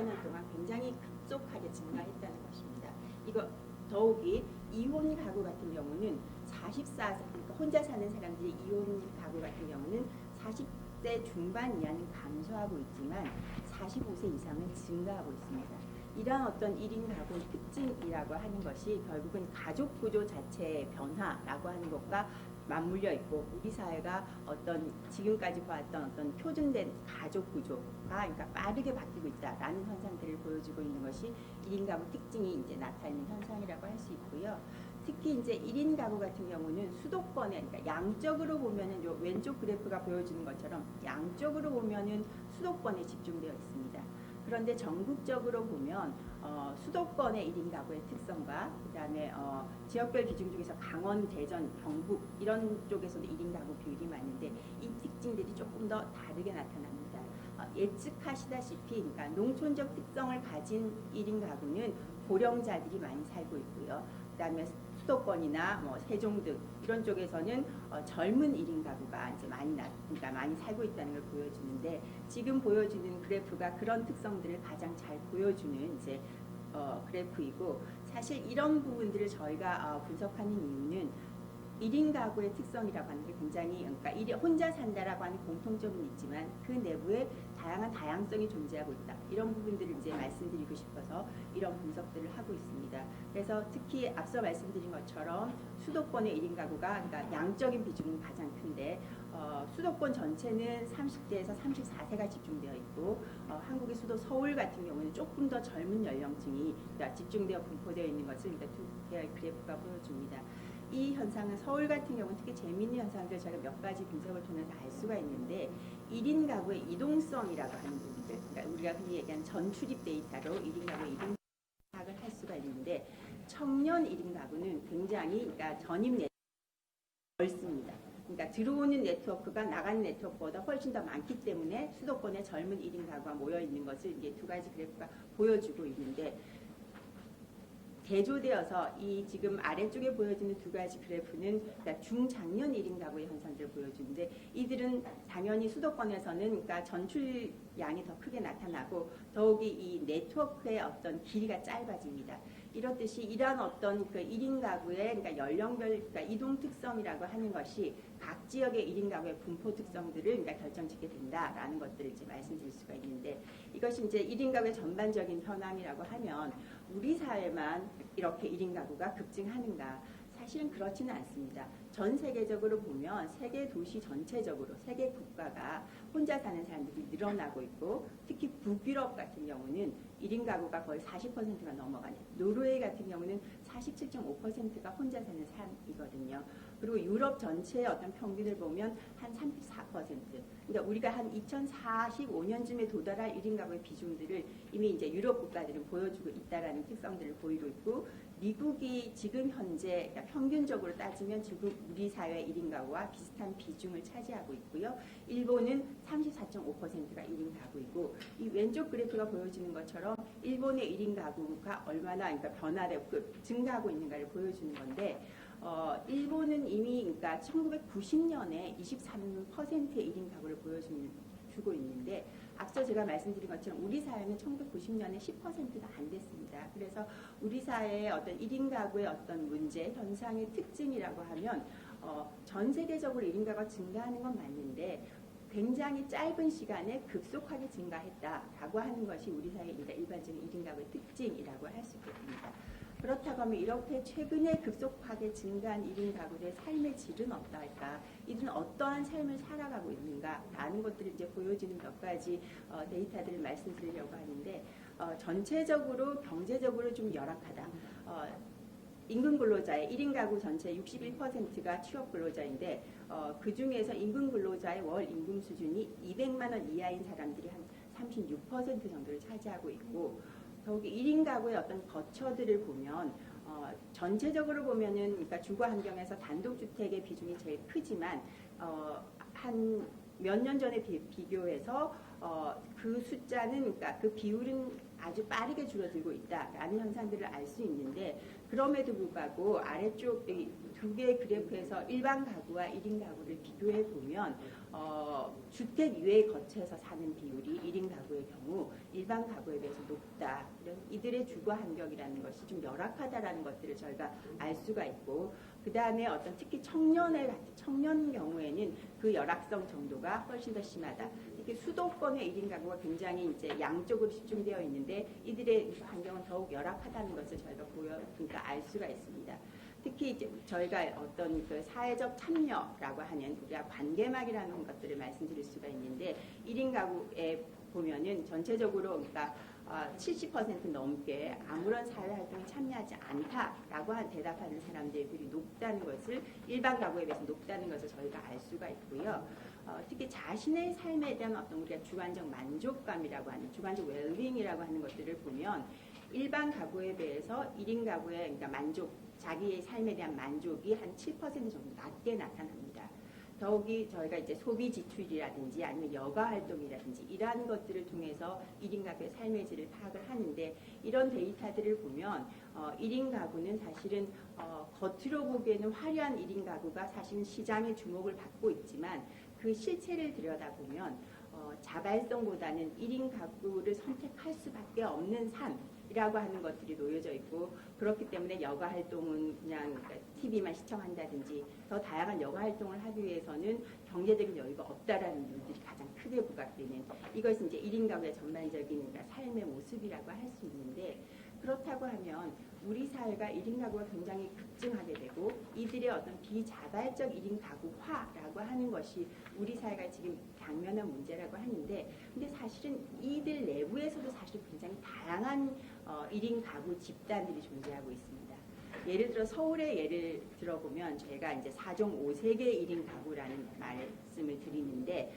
년 동안 굉장히 급속하게 증가했다는 것입니다. 이거 더욱이 이혼 가구 같은 경우는 그러니까 혼자 사는 사람들이 이혼 가구 같은 경우는 40대 중반 이하는 감소하고 있지만 45세 이상은 증가하고 있습니다. 이러한 어떤 1인 가구의 특징이라고 하는 것이 결국은 가족 구조 자체의 변화라고 하는 것과 맞물려 있고 우리 사회가 어떤 지금까지 보았던 어떤 표준된 가족 구조가 그러니까 빠르게 바뀌고 있다라는 현상들을 보여주고 있는 것이 1인 가구 특징이 이제 나타나는 현상이라고 할 수 있고요. 특히 이제 1인 가구 같은 경우는 수도권에 그러니까 양적으로 보면은 요 왼쪽 그래프가 보여주는 것처럼 양적으로 보면은 수도권에 집중되어 있습니다. 그런데 전국적으로 보면 수도권의 1인 가구의 특성과 그다음에 지역별 기준 중에서 강원, 대전, 경북 이런 쪽에서도 1인 가구 비율이 많은데 이 특징들이 조금 더 다르게 나타납니다. 예측하시다시피 그러니까 농촌적 특성을 가진 1인 가구는 고령자들이 많이 살고 있고요. 그다음에 수도권이나 뭐 세종 등 이런 쪽에서는 젊은 1인 가구가 이제 그러니까 많이 살고 있다는 걸 보여주는데 지금 보여주는 그래프가 그런 특성들을 가장 잘 보여주는 이제 그래프이고 사실 이런 부분들을 저희가 분석하는 이유는 1인 가구의 특성이라고 하는 게 굉장히 그러니까 혼자 산다라고 하는 공통점은 있지만 그 내부에 다양한 다양성이 존재하고 있다. 이런 부분들을 이제 말씀드리고 싶어서 이런 분석들을 하고 있습니다. 그래서 특히 앞서 말씀드린 것처럼 수도권의 1인 가구가 그러니까 양적인 비중은 가장 큰데 수도권 전체는 30대에서 34세가 집중되어 있고 한국의 수도 서울 같은 경우는 조금 더 젊은 연령층이 집중되어 분포되어 있는 것을 두 개의 그래프가 보여줍니다. 이 현상은 서울 같은 경우는 특히 재미있는 현상들 저희가 몇 가지 분석을 통해서 알 수가 있는데 1인 가구의 이동성이라고 하는 부분들 그러니까 우리가 흔히 얘기하는 전출입 데이터로 1인 가구의 이동 파악을 할 수가 있는데 청년 1인 가구는 굉장히 그러니까 전입 네트워크가 넓습니다. 그러니까 들어오는 네트워크가 나가는 네트워크보다 훨씬 더 많기 때문에 수도권에 젊은 1인 가구가 모여 있는 것을 이게 두 가지 그래프가 보여주고 있는데 대조되어서 이 지금 아래쪽에 보여지는 두 가지 그래프는 그러니까 중장년 1인 가구의 현상들을 보여주는데 이들은 당연히 수도권에서는 그러니까 전출량이 더 크게 나타나고 더욱이 이 네트워크의 어떤 길이가 짧아집니다. 이렇듯이 이러한 어떤 그 1인 가구의 그러니까 연령별 그러니까 이동 특성이라고 하는 것이 각 지역의 1인 가구의 분포 특성들을 그러니까 결정짓게 된다라는 것들을 이제 말씀드릴 수가 있는데 이것이 이제 1인 가구의 전반적인 현황이라고 하면 우리 사회만 이렇게 1인 가구가 급증하는가? 사실은 그렇지는 않습니다. 전 세계적으로 보면 세계 도시 전체적으로 세계 국가가 혼자 사는 사람들이 늘어나고 있고 특히 북유럽 같은 경우는 1인 가구가 거의 40%가 넘어가는 노르웨이 같은 경우는 47.5%가 혼자 사는 삶이거든요. 그리고 유럽 전체의 어떤 평균을 보면 한 34%. 그러니까 우리가 한 2045년쯤에 도달할 1인 가구의 비중들을 이미 이제 유럽 국가들은 보여주고 있다라는 특성들을 보이고 있고 미국이 지금 현재 그러니까 평균적으로 따지면 지금 우리 사회 1인 가구와 비슷한 비중을 차지하고 있고요. 일본은 34.5%가 1인 가구이고 이 왼쪽 그래프가 보여주는 것처럼 일본의 1인 가구가 얼마나 그러니까 변화되고 증가하고 있는가를 보여주는 건데 일본은 이미 그러니까 1990년에 23%의 1인 가구를 보여주고 있는데 앞서 제가 말씀드린 것처럼 우리 사회는 1990년에 10%가 안 됐습니다. 그래서 우리 사회의 어떤 1인 가구의 어떤 문제, 현상의 특징이라고 하면 전 세계적으로 1인 가구가 증가하는 건 맞는데 굉장히 짧은 시간에 급속하게 증가했다라고 하는 것이 우리 사회의 일반적인 1인 가구의 특징이라고 할 수 있겠습니다. 그렇다고 하면 이렇게 최근에 급속하게 증가한 1인 가구들의 삶의 질은 어떠할까? 이들은 어떠한 삶을 살아가고 있는가라는 것들을 이제 보여주는 몇 가지 데이터들을 말씀드리려고 하는데 전체적으로 경제적으로 좀 열악하다. 임금 근로자의 1인 가구 전체 61%가 취업 근로자인데 그 중에서 임금 근로자의 월 임금 수준이 200만 원 이하인 사람들이 한 36% 정도를 차지하고 있고 더욱이 1인 가구의 어떤 거처들을 보면 전체적으로 보면은 그러니까 주거 환경에서 단독주택의 비중이 제일 크지만 한 몇 년 전에 비교해서 그 숫자는 그러니까 그 비율은 아주 빠르게 줄어들고 있다라는 현상들을 알 수 있는데 그럼에도 불구하고 아래쪽 두 개의 그래프에서 일반 가구와 1인 가구를 비교해 보면 주택 이외의 거처에서 사는 비율이 1인 가구의 경우 일반 가구에 비해서 높다. 이들의 주거 환경이라는 것이 좀 열악하다라는 것들을 저희가 알 수가 있고 그 다음에 어떤 특히 청년 경우에는 그 열악성 정도가 훨씬 더 심하다. 특히 수도권의 1인 가구가 굉장히 이제 양쪽으로 집중되어 있는데 이들의 환경은 더욱 열악하다는 것을 저희가 그러니까 알 수가 있습니다. 특히 특히 이제 저희가 어떤 그 사회적 참여라고 하는 우리가 관계막이라는 것들을 말씀드릴 수가 있는데 1인 가구에 보면은 전체적으로 그러니까 70% 넘게 아무런 사회 활동에 참여하지 않다라고 대답하는 사람들이 높다는 것을 일반 가구에 비해서 높다는 것을 저희가 알 수가 있고요. 특히 자신의 삶에 대한 어떤 우리가 주관적 만족감이라고 하는 주관적 웰빙이라고 하는 것들을 보면 일반 가구에 비해서 1인 가구의 그러니까 자기의 삶에 대한 만족이 한 7% 정도 낮게 나타납니다. 더욱이 저희가 이제 소비 지출이라든지 아니면 여가 활동이라든지 이러한 것들을 통해서 1인 가구의 삶의 질을 파악을 하는데 이런 데이터들을 보면 1인 가구는 사실은 겉으로 보기에는 화려한 1인 가구가 사실은 시장의 주목을 받고 있지만 그 실체를 들여다보면 자발성보다는 1인 가구를 선택할 수밖에 없는 삶이라고 하는 것들이 놓여져 있고 그렇기 때문에 여가 활동은 그냥 TV만 시청한다든지 더 다양한 여가 활동을 하기 위해서는 경제적인 여유가 없다라는 이유들이 가장 크게 부각되는 이것이 이제 1인 가구의 전반적인 그러니까 삶의 모습이라고 할 수 있는데 그렇다고 하면 우리 사회가 1인 가구가 굉장히 급증하게 되고 이들의 어떤 비자발적 1인 가구화라고 하는 것이 우리 사회가 지금 당면한 문제라고 하는데 근데 사실은 이들 내부에서도 사실 굉장히 다양한 1인 가구 집단들이 존재하고 있습니다. 예를 들어 서울의 예를 들어보면 제가 이제 4종 5세계 1인 가구라는 말씀을 드리는데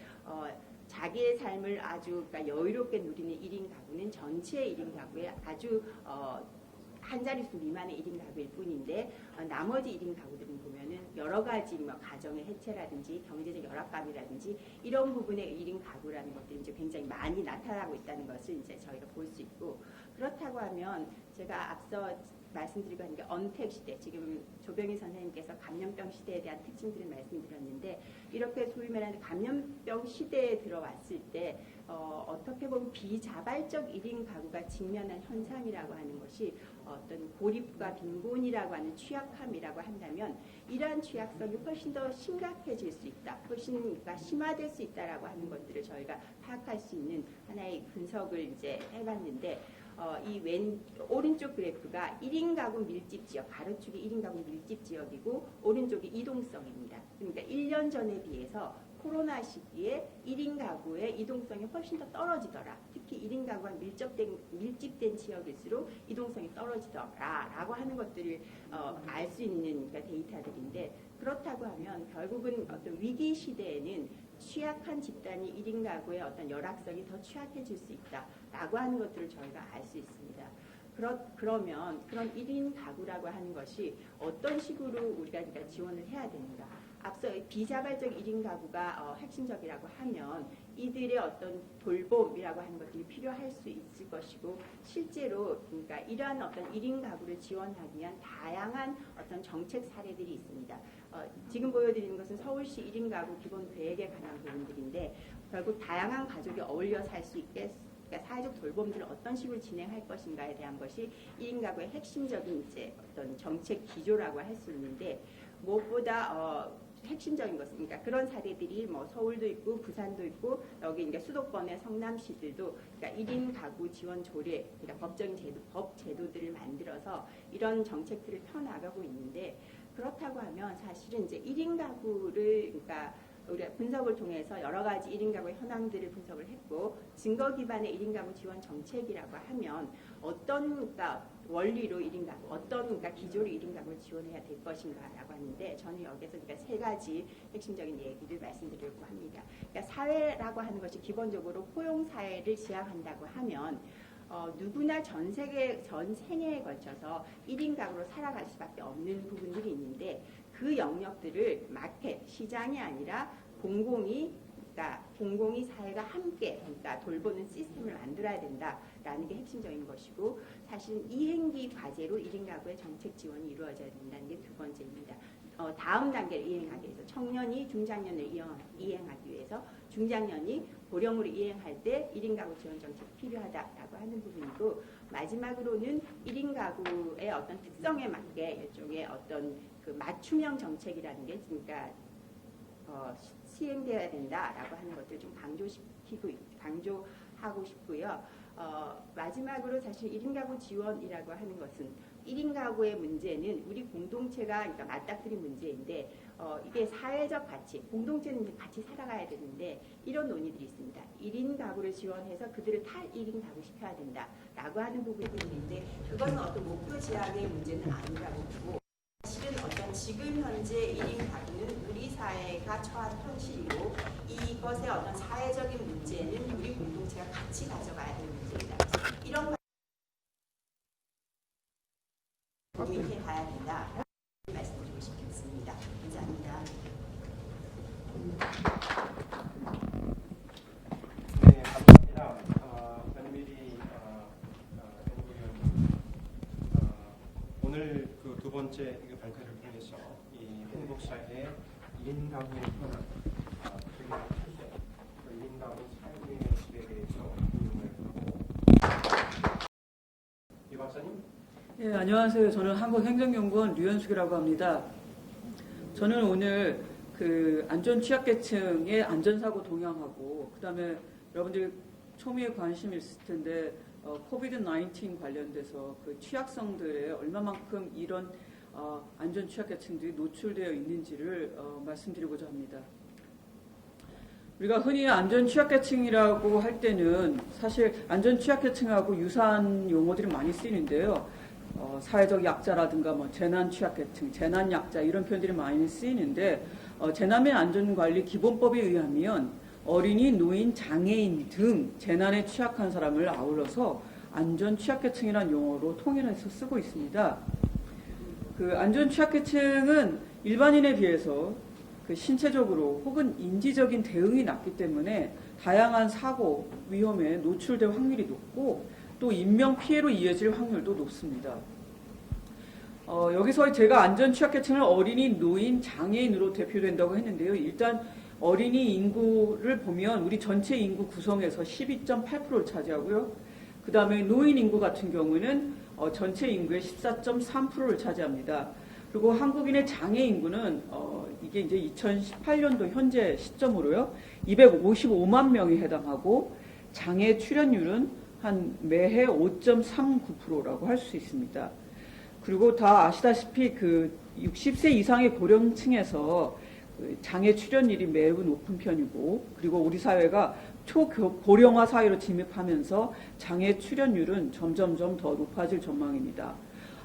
자기의 삶을 아주 그러니까 여유롭게 누리는 1인 가구는 전체 1인 가구의 아주 한 자릿수 미만의 1인 가구일 뿐인데 나머지 1인 가구들은 보면은 여러 가지 뭐 가정의 해체라든지 경제적 열악감이라든지 이런 부분의 1인 가구라는 것들이 이제 굉장히 많이 나타나고 있다는 것을 이제 저희가 볼 수 있고 그렇다고 하면 제가 앞서 말씀드리고 하는 게 언택 시대 지금 조병희 선생님께서 감염병 시대에 대한 특징들을 말씀드렸는데 이렇게 소위 말하는 감염병 시대에 들어왔을 때 어떻게 보면 비자발적 1인 가구가 직면한 현상이라고 하는 것이 어떤 고립과 빈곤이라고 하는 취약함이라고 한다면 이러한 취약성이 훨씬 더 심각해질 수 있다. 훨씬 그러니까 심화될 수 있다라고 하는 것들을 저희가 파악할 수 있는 하나의 분석을 이제 해봤는데 이 오른쪽 그래프가 1인 가구 밀집 지역, 가로축이 1인 가구 밀집 지역이고 오른쪽이 이동성입니다. 그러니까 1년 전에 비해서 코로나 시기에 1인 가구의 이동성이 훨씬 더 떨어지더라. 특히 1인 가구가 밀집된 지역일수록 이동성이 떨어지더라라고 하는 것들을 알 수 있는 그러니까 데이터들인데 그렇다고 하면 결국은 어떤 위기 시대에는 취약한 집단이 1인 가구의 어떤 열악성이 더 취약해질 수 있다라고 하는 것들을 저희가 알 수 있습니다. 그러면 그런 1인 가구라고 하는 것이 어떤 식으로 우리가 그러니까 지원을 해야 되는가? 앞서 비자발적 1인 가구가 핵심적이라고 하면 이들의 어떤 돌봄이라고 하는 것들이 필요할 수 있을 것이고 실제로 그러니까 이러한 어떤 1인 가구를 지원하기 위한 다양한 어떤 정책 사례들이 있습니다. 지금 보여드리는 것은 서울시 1인 가구 기본 계획에 관한 부분들인데 결국 다양한 가족이 어울려 살 수 있게 그러니까 사회적 돌봄들을 어떤 식으로 진행할 것인가에 대한 것이 1인 가구의 핵심적인 이제 어떤 정책 기조라고 할 수 있는데 무엇보다 핵심적인 것은 그러니까 그런 사례들이 뭐 서울도 있고 부산도 있고 여기 그러니까 수도권의 성남시들도 그러니까 1인 가구 지원 조례 그러니까 법적인 법 제도들을 만들어서 이런 정책들을 펴나가고 있는데 그렇다고 하면 사실은 이제 1인 가구를 그러니까 우리가 분석을 통해서 여러 가지 1인 가구의 현황들을 분석을 했고 증거 기반의 1인 가구 지원 정책이라고 하면 어떤 그러니까 원리로 1인 가구, 어떤 그러니까 기조로 1인 가구를 지원해야 될 것인가라고 하는데 저는 여기서 그러니까 세 가지 핵심적인 얘기를 말씀드리려고 합니다. 그러니까 사회라고 하는 것이 기본적으로 포용 사회를 지향한다고 하면 누구나 전 생애에 걸쳐서 1인 가구로 살아갈 수밖에 없는 부분들이 있는데 그 영역들을 마켓, 시장이 아니라 공공이 사회가 함께 그러니까 돌보는 시스템을 만들어야 된다라는 게 핵심적인 것이고 사실 이행기 과제로 1인 가구의 정책 지원이 이루어져야 된다는 게 두 번째입니다. 다음 단계를 이행하기 위해서 청년이 중장년을 이행하기 위해서 중장년이 고령으로 이행할 때 1인 가구 지원 정책이 필요하다라고 하는 부분이고 마지막으로는 1인 가구의 어떤 특성에 맞게 이쪽에 어떤 그 맞춤형 정책이라는 게 그러니까 시행되어야 된다라고 하는 것들 좀 강조하고 싶고요. 마지막으로 사실 1인 가구 지원이라고 하는 것은 1인 가구의 문제는 우리 공동체가 그러니까 맞닥뜨린 문제인데 이게 사회적 가치, 공동체는 이제 같이 살아가야 되는데 이런 논의들이 있습니다. 1인 가구를 지원해서 그들을 탈 1인 가구 시켜야 된다라고 하는 부분인데 그것은 어떤 목표 지향의 문제는 아니라고 보고 사실은 어떤 지금 현재 1인 가구는 우리 사회가 처한 현실이고 이것의 어떤 사회적인 문제는 우리 공동체가 같이 가져가야 되는 문제이다. 이런 고민해 봐야 된다. 말씀드리고 싶겠습니다. 감사합니다.
네, 감사합니다. 변미리 연구위원 오늘 그 두 번째 발표를 통해서 이 한국 사회의 1인 가구의 현황, 그리고 추세, 1인 가구 삶의 질에 대해서 인용을 하고 이 박사님.
네, 안녕하세요. 저는 한국행정연구원 류현숙이라고 합니다. 저는 오늘 그 안전 취약계층의 안전사고 동향하고 그다음에 여러분들이 초미에 관심이 있을 텐데 코비드-19 관련돼서 그 취약성들에 얼마만큼 이런 안전 취약계층들이 노출되어 있는지를 말씀드리고자 합니다. 우리가 흔히 안전 취약계층이라고 할 때는 사실 안전 취약계층하고 유사한 용어들이 많이 쓰이는데요. 사회적 약자라든가 뭐 재난 취약계층, 재난 약자 이런 표현들이 많이 쓰이는데 재난의 안전관리 기본법에 의하면 어린이, 노인, 장애인 등 재난에 취약한 사람을 아울러서 안전 취약계층이라는 용어로 통일해서 쓰고 있습니다. 그 안전 취약계층은 일반인에 비해서 그 신체적으로 혹은 인지적인 대응이 낮기 때문에 다양한 사고 위험에 노출될 확률이 높고 또 인명 피해로 이어질 확률도 높습니다. 여기서 제가 안전 취약계층을 어린이, 노인, 장애인으로 대표된다고 했는데요. 일단 어린이 인구를 보면 우리 전체 인구 구성에서 12.8%를 차지하고요. 그 다음에 노인 인구 같은 경우는 전체 인구의 14.3%를 차지합니다. 그리고 한국인의 장애 인구는 이게 이제 2018년도 현재 시점으로요. 255만 명이 해당하고 장애 출연율은 한 매해 5.39%라고 할 수 있습니다. 그리고 다 아시다시피 그 60세 이상의 고령층에서 장애 출연율이 매우 높은 편이고 그리고 우리 사회가 초고령화 사회로 진입하면서 장애 출연율은 점점점 더 높아질 전망입니다.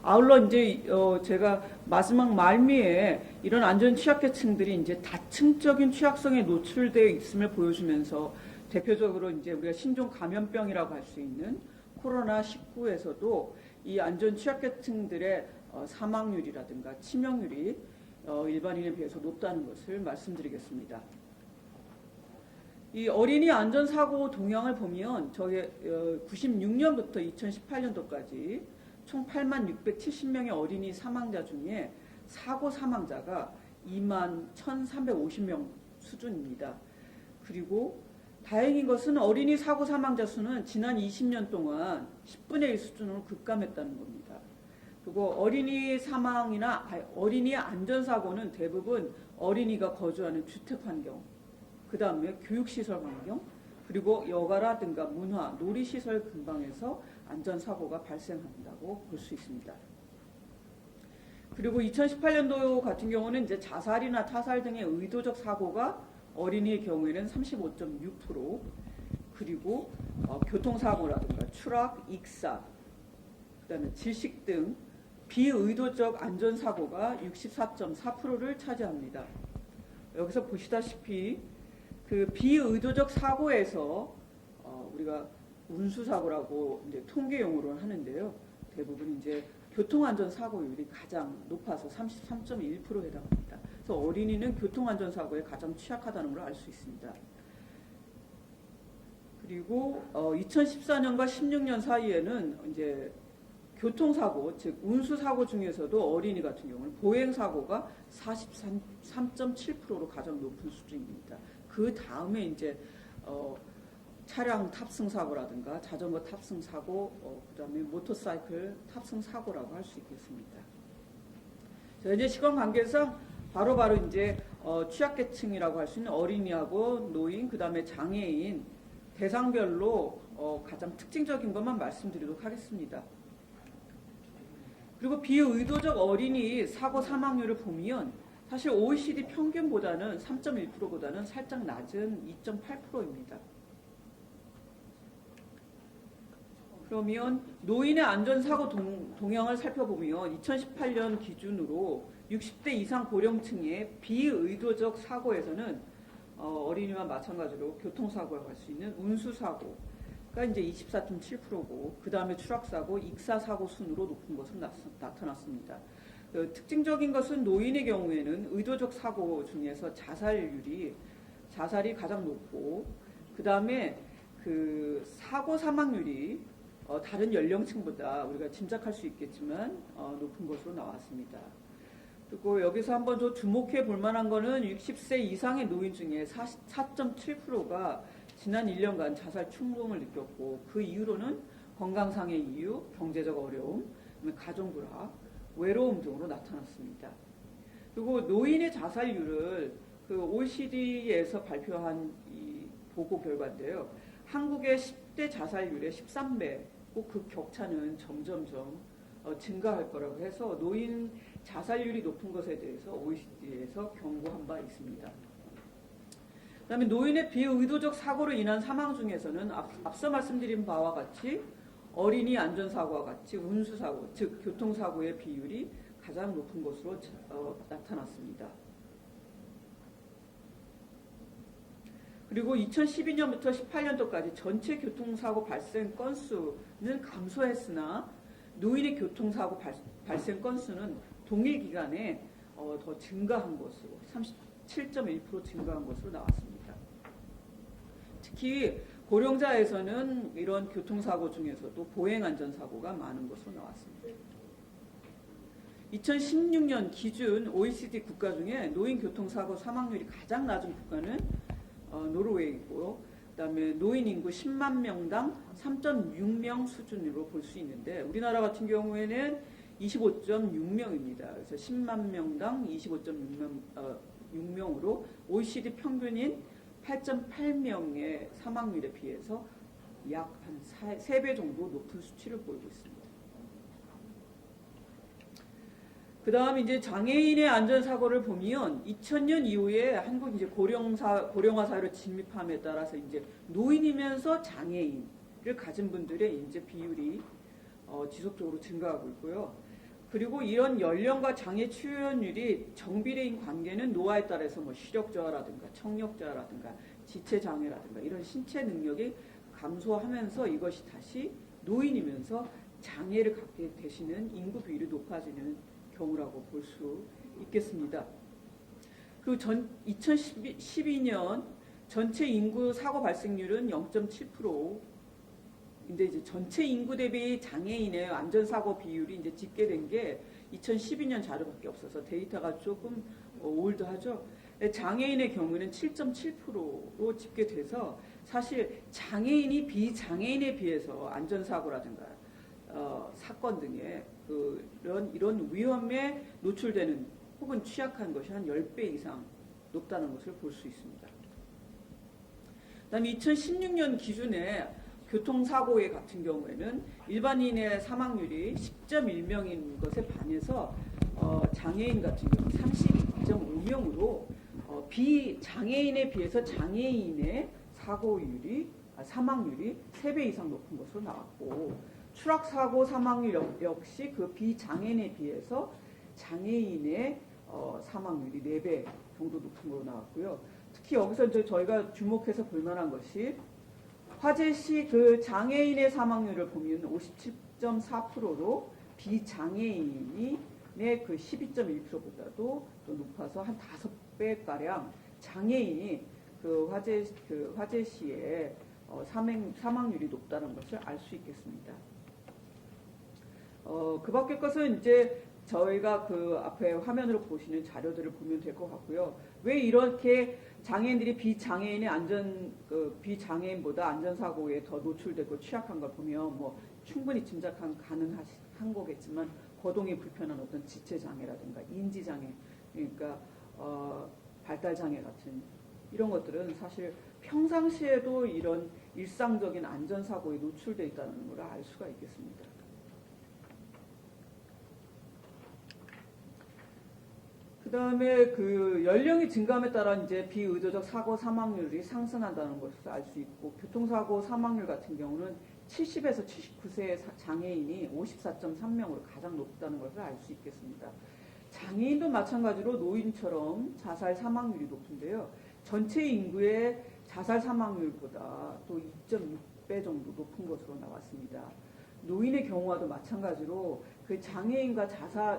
아울러 이제 제가 마지막 말미에 이런 안전 취약계층들이 이제 다층적인 취약성에 노출되어 있음을 보여주면서 대표적으로 이제 우리가 신종 감염병이라고 할 수 있는 코로나19에서도 이 안전 취약계층들의 사망률이라든가 치명률이 일반인에 비해서 높다는 것을 말씀드리겠습니다. 이 어린이 안전사고 동향을 보면 저희 96년부터 2018년도까지 총 8670명의 어린이 사망자 중에 사고 사망자가 21,350명 수준입니다. 그리고 다행인 것은 어린이 사고 사망자 수는 지난 20년 동안 10분의 1 수준으로 급감했다는 겁니다. 그리고 어린이 사망이나 어린이 안전사고는 대부분 어린이가 거주하는 주택 환경, 그 다음에 교육시설 환경, 그리고 여가라든가 문화, 놀이시설 근방에서 안전사고가 발생한다고 볼 수 있습니다. 그리고 2018년도 같은 경우는 이제 자살이나 타살 등의 의도적 사고가 어린이의 경우에는 35.6%, 그리고 교통사고라든가 추락, 익사, 그다음에 질식 등 비의도적 안전사고가 64.4%를 차지합니다. 여기서 보시다시피 그 비의도적 사고에서 우리가 운수사고라고 이제 통계용어로 하는데요. 대부분 이제 교통안전사고율이 가장 높아서 33.1%에 해당합니다. 그래서 어린이는 교통안전사고에 가장 취약하다는 걸 알 수 있습니다. 그리고 2014년과 16년 사이에는 이제 교통사고, 즉 운수사고 중에서도 어린이 같은 경우는 보행사고가 43.7%로 가장 높은 수준입니다. 그 다음에 이제 차량 탑승 사고라든가 자전거 탑승 사고, 그다음에 모터사이클 탑승 사고라고 할 수 있겠습니다. 자, 이제 시간 관계상 바로 이제 취약계층이라고 할 수 있는 어린이하고 노인, 그다음에 장애인 대상별로 가장 특징적인 것만 말씀드리도록 하겠습니다. 그리고 비의도적 어린이 사고 사망률을 보면 사실 OECD 평균보다는 3.1%보다는 살짝 낮은 2.8%입니다. 그러면 노인의 안전사고 동향을 살펴보면 2018년 기준으로 60대 이상 고령층의 비의도적 사고에서는 어린이와 마찬가지로 교통사고에 갈 수 있는 운수사고가 이제 24.7%고 그 다음에 추락사고, 익사사고 순으로 높은 것으로 나타났습니다. 특징적인 것은 노인의 경우에는 의도적 사고 중에서 자살이 가장 높고 그 다음에 그 사고 사망률이 다른 연령층보다 우리가 짐작할 수 있겠지만 높은 것으로 나왔습니다. 그리고 여기서 한번 더 주목해 볼 만한 거는 60세 이상의 노인 중에 4.7%가 지난 1년간 자살 충동을 느꼈고 그 이유로는 건강상의 이유, 경제적 어려움, 가정불화, 외로움 등으로 나타났습니다. 그리고 노인의 자살률을 그 OECD에서 발표한 이 보고 결과인데요. 한국의 10대 자살률의 13배고 그 격차는 점점점 증가할 거라고 해서 노인 자살률이 높은 것에 대해서 OECD에서 경고한 바 있습니다. 그다음에 노인의 비의도적 사고로 인한 사망 중에서는 앞서 말씀드린 바와 같이 어린이 안전사고와 같이 운수사고, 즉 교통사고의 비율이 가장 높은 것으로 나타났습니다. 그리고 2012년부터 18년도까지 전체 교통사고 발생 건수는 감소했으나 노인의 교통사고 발생 건수는 동일 기간에 더 증가한 것으로 37.1% 증가한 것으로 나왔습니다. 특히 고령자에서는 이런 교통사고 중에서도 보행안전사고가 많은 것으로 나왔습니다. 2016년 기준 OECD 국가 중에 노인 교통사고 사망률이 가장 낮은 국가는 노르웨이고요. 그다음에 노인 인구 10만 명당 3.6명 수준으로 볼 수 있는데 우리나라 같은 경우에는 25.6명입니다. 그래서 10만 명당 25.6명으로 OECD 평균인 8.8명의 사망률에 비해서 약 한 3배 정도 높은 수치를 보이고 있습니다. 그 다음 이제 장애인의 안전사고를 보면 2000년 이후에 한국 이제 고령화 사회로 진입함에 따라서 이제 노인이면서 장애인을 가진 분들의 이제 비율이 지속적으로 증가하고 있고요. 그리고 이런 연령과 장애 출연율이 정비례인 관계는 노화에 따라서 뭐 시력저하라든가 청력저하라든가 지체장애라든가 이런 신체 능력이 감소하면서 이것이 다시 노인이면서 장애를 갖게 되시는 인구 비율이 높아지는 경우라고 볼 수 있겠습니다. 그리고 2012년 전체 인구 사고 발생률은 0.7%인데 이제 전체 인구 대비 장애인의 안전사고 비율이 이제 집계된 게 2012년 자료밖에 없어서 데이터가 조금 올드하죠. 장애인의 경우는 7.7%로 집계돼서 사실 장애인이 비장애인에 비해서 안전사고라든가 사건 등의 이런 위험에 노출되는 혹은 취약한 것이 한 10배 이상 높다는 것을 볼 수 있습니다. 그다음에 2016년 기준의 교통사고의 같은 경우에는 일반인의 사망률이 10.1명인 것에 반해서 장애인 같은 경우 32.5명으로 비장애인에 비해서 장애인의 사망률이 3배 이상 높은 것으로 나왔고 추락사고 사망률 역시 그 비장애인에 비해서 장애인의 사망률이 4배 정도 높은 걸로 나왔고요. 특히 여기서 이제 저희가 주목해서 볼 만한 것이 화재 시 그 장애인의 사망률을 보면 57.4%로 비장애인의 그 12.1%보다도 또 높아서 한 5배가량 장애인이 그 화재 시에 사망률이 높다는 것을 알 수 있겠습니다. 그 밖의 것은 이제 저희가 그 앞에 화면으로 보시는 자료들을 보면 될 것 같고요. 왜 이렇게 장애인들이 비장애인보다 안전사고에 더 노출되고 취약한 걸 보면 뭐 충분히 가능한 거겠지만 거동이 불편한 어떤 지체장애라든가 인지장애, 그러니까 발달장애 같은 이런 것들은 사실 평상시에도 이런 일상적인 안전사고에 노출되어 있다는 걸 알 수가 있겠습니다. 그다음에 그 연령이 증가함에 따라 이제 비의도적 사고 사망률이 상승한다는 것을 알 수 있고, 교통사고 사망률 같은 경우는 70에서 79세의 장애인이 54.3명으로 가장 높다는 것을 알 수 있겠습니다. 장애인도 마찬가지로 노인처럼 자살 사망률이 높은데요. 전체 인구의 자살 사망률보다 또 2.6배 정도 높은 것으로 나왔습니다. 노인의 경우와도 마찬가지로 그 장애인과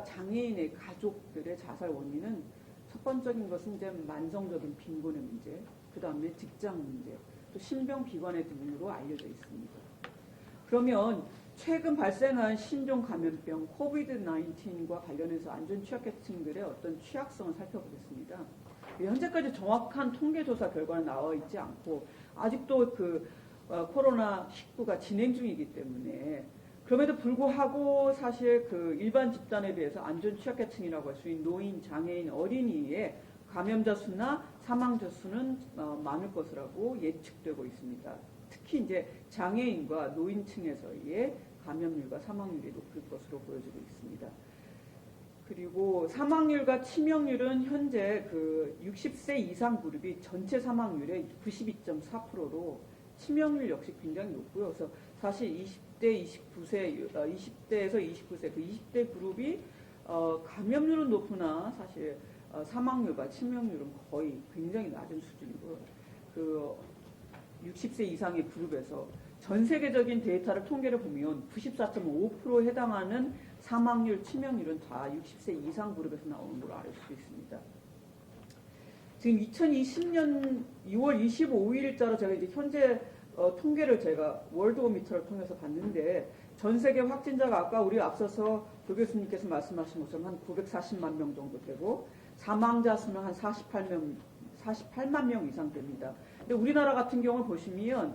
장애인의 가족들의 자살 원인은 첫 번째인 것은 이제 만성적인 빈곤의 문제, 그 다음에 직장 문제, 또 신병 비관의 등으로 알려져 있습니다. 그러면 최근 발생한 신종 감염병 코비드-19과 관련해서 안전 취약계층들의 어떤 취약성을 살펴보겠습니다. 현재까지 정확한 통계조사 결과는 나와 있지 않고 아직도 코로나19가 진행 중이기 때문에, 그럼에도 불구하고 사실 그 일반 집단에 비해서 안전 취약계층이라고 할 수 있는 노인, 장애인, 어린이의 감염자 수나 사망자 수는 많을 것이라고 예측되고 있습니다. 특히 이제 장애인과 노인층에서의 감염률과 사망률이 높을 것으로 보여지고 있습니다. 그리고 사망률과 치명률은 현재 그 60세 이상 그룹이 전체 사망률의 92.4%로 치명률 역시 굉장히 높고요. 그래서 사실 20대에서 29세 그 20대 그룹이 감염률은 높으나 사실 사망률과 치명률은 거의 굉장히 낮은 수준이고요. 그 60세 이상의 그룹에서 전 세계적인 데이터를 통계를 보면 94.5%에 해당하는 사망률, 치명률은 다 60세 이상 그룹에서 나오는 걸로 알 수 있습니다. 지금 2020년 6월 25일자로 제가 이제 현재 통계를 제가 월드오미터를 통해서 봤는데, 전 세계 확진자가 아까 우리 앞서서 조 교수님께서 말씀하신 것처럼 한 940만 명 정도 되고, 사망자 수는 한 48만 명 이상 됩니다. 근데 우리나라 같은 경우를 보시면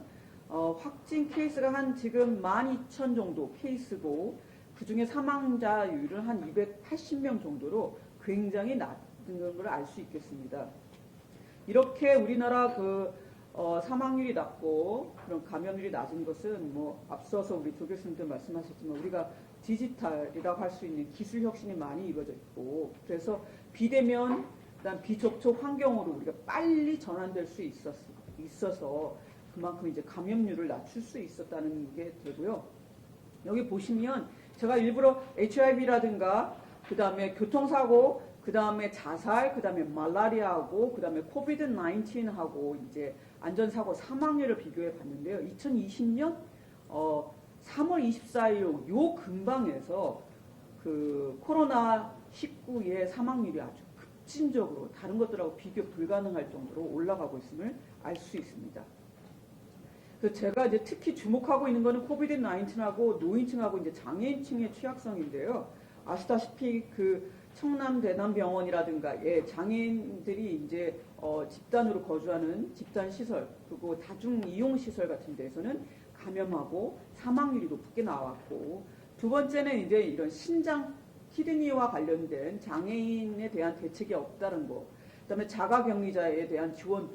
확진 케이스가 한 지금 12,000 정도 케이스고, 그 중에 사망자율은 한 280명 정도로 굉장히 낮은 걸 알 수 있겠습니다. 이렇게 우리나라 사망률이 낮고 그런 감염률이 낮은 것은 뭐 앞서서 우리 조 교수님도 말씀하셨지만 우리가 디지털이라고 할 수 있는 기술 혁신이 많이 이루어져 있고, 그래서 비대면, 그다음 비접촉 환경으로 우리가 빨리 전환될 수 있어서 그만큼 이제 감염률을 낮출 수 있었다는 게 되고요. 여기 보시면 제가 일부러 HIV라든가 그 다음에 교통사고, 그 다음에 자살, 그 다음에 말라리아하고 그 다음에 코비드-19하고 이제 안전사고 사망률을 비교해 봤는데요. 2020년 3월 24일 요 근방에서 그 코로나19의 사망률이 아주 급진적으로 다른 것들하고 비교 불가능할 정도로 올라가고 있음을 알 수 있습니다. 그래서 제가 이제 특히 주목하고 있는 거는 코비드-19하고 노인층하고 이제 장애인층의 취약성인데요. 아시다시피 그 청남 대남병원이라든가 장애인들이 이제 집단으로 거주하는 집단 시설, 그리고 다중 이용 시설 같은 데서는 감염하고 사망률이 높게 나왔고, 두 번째는 이제 이런 신장 키드니와 관련된 장애인에 대한 대책이 없다는 거, 그다음에 자가격리자에 대한 지원,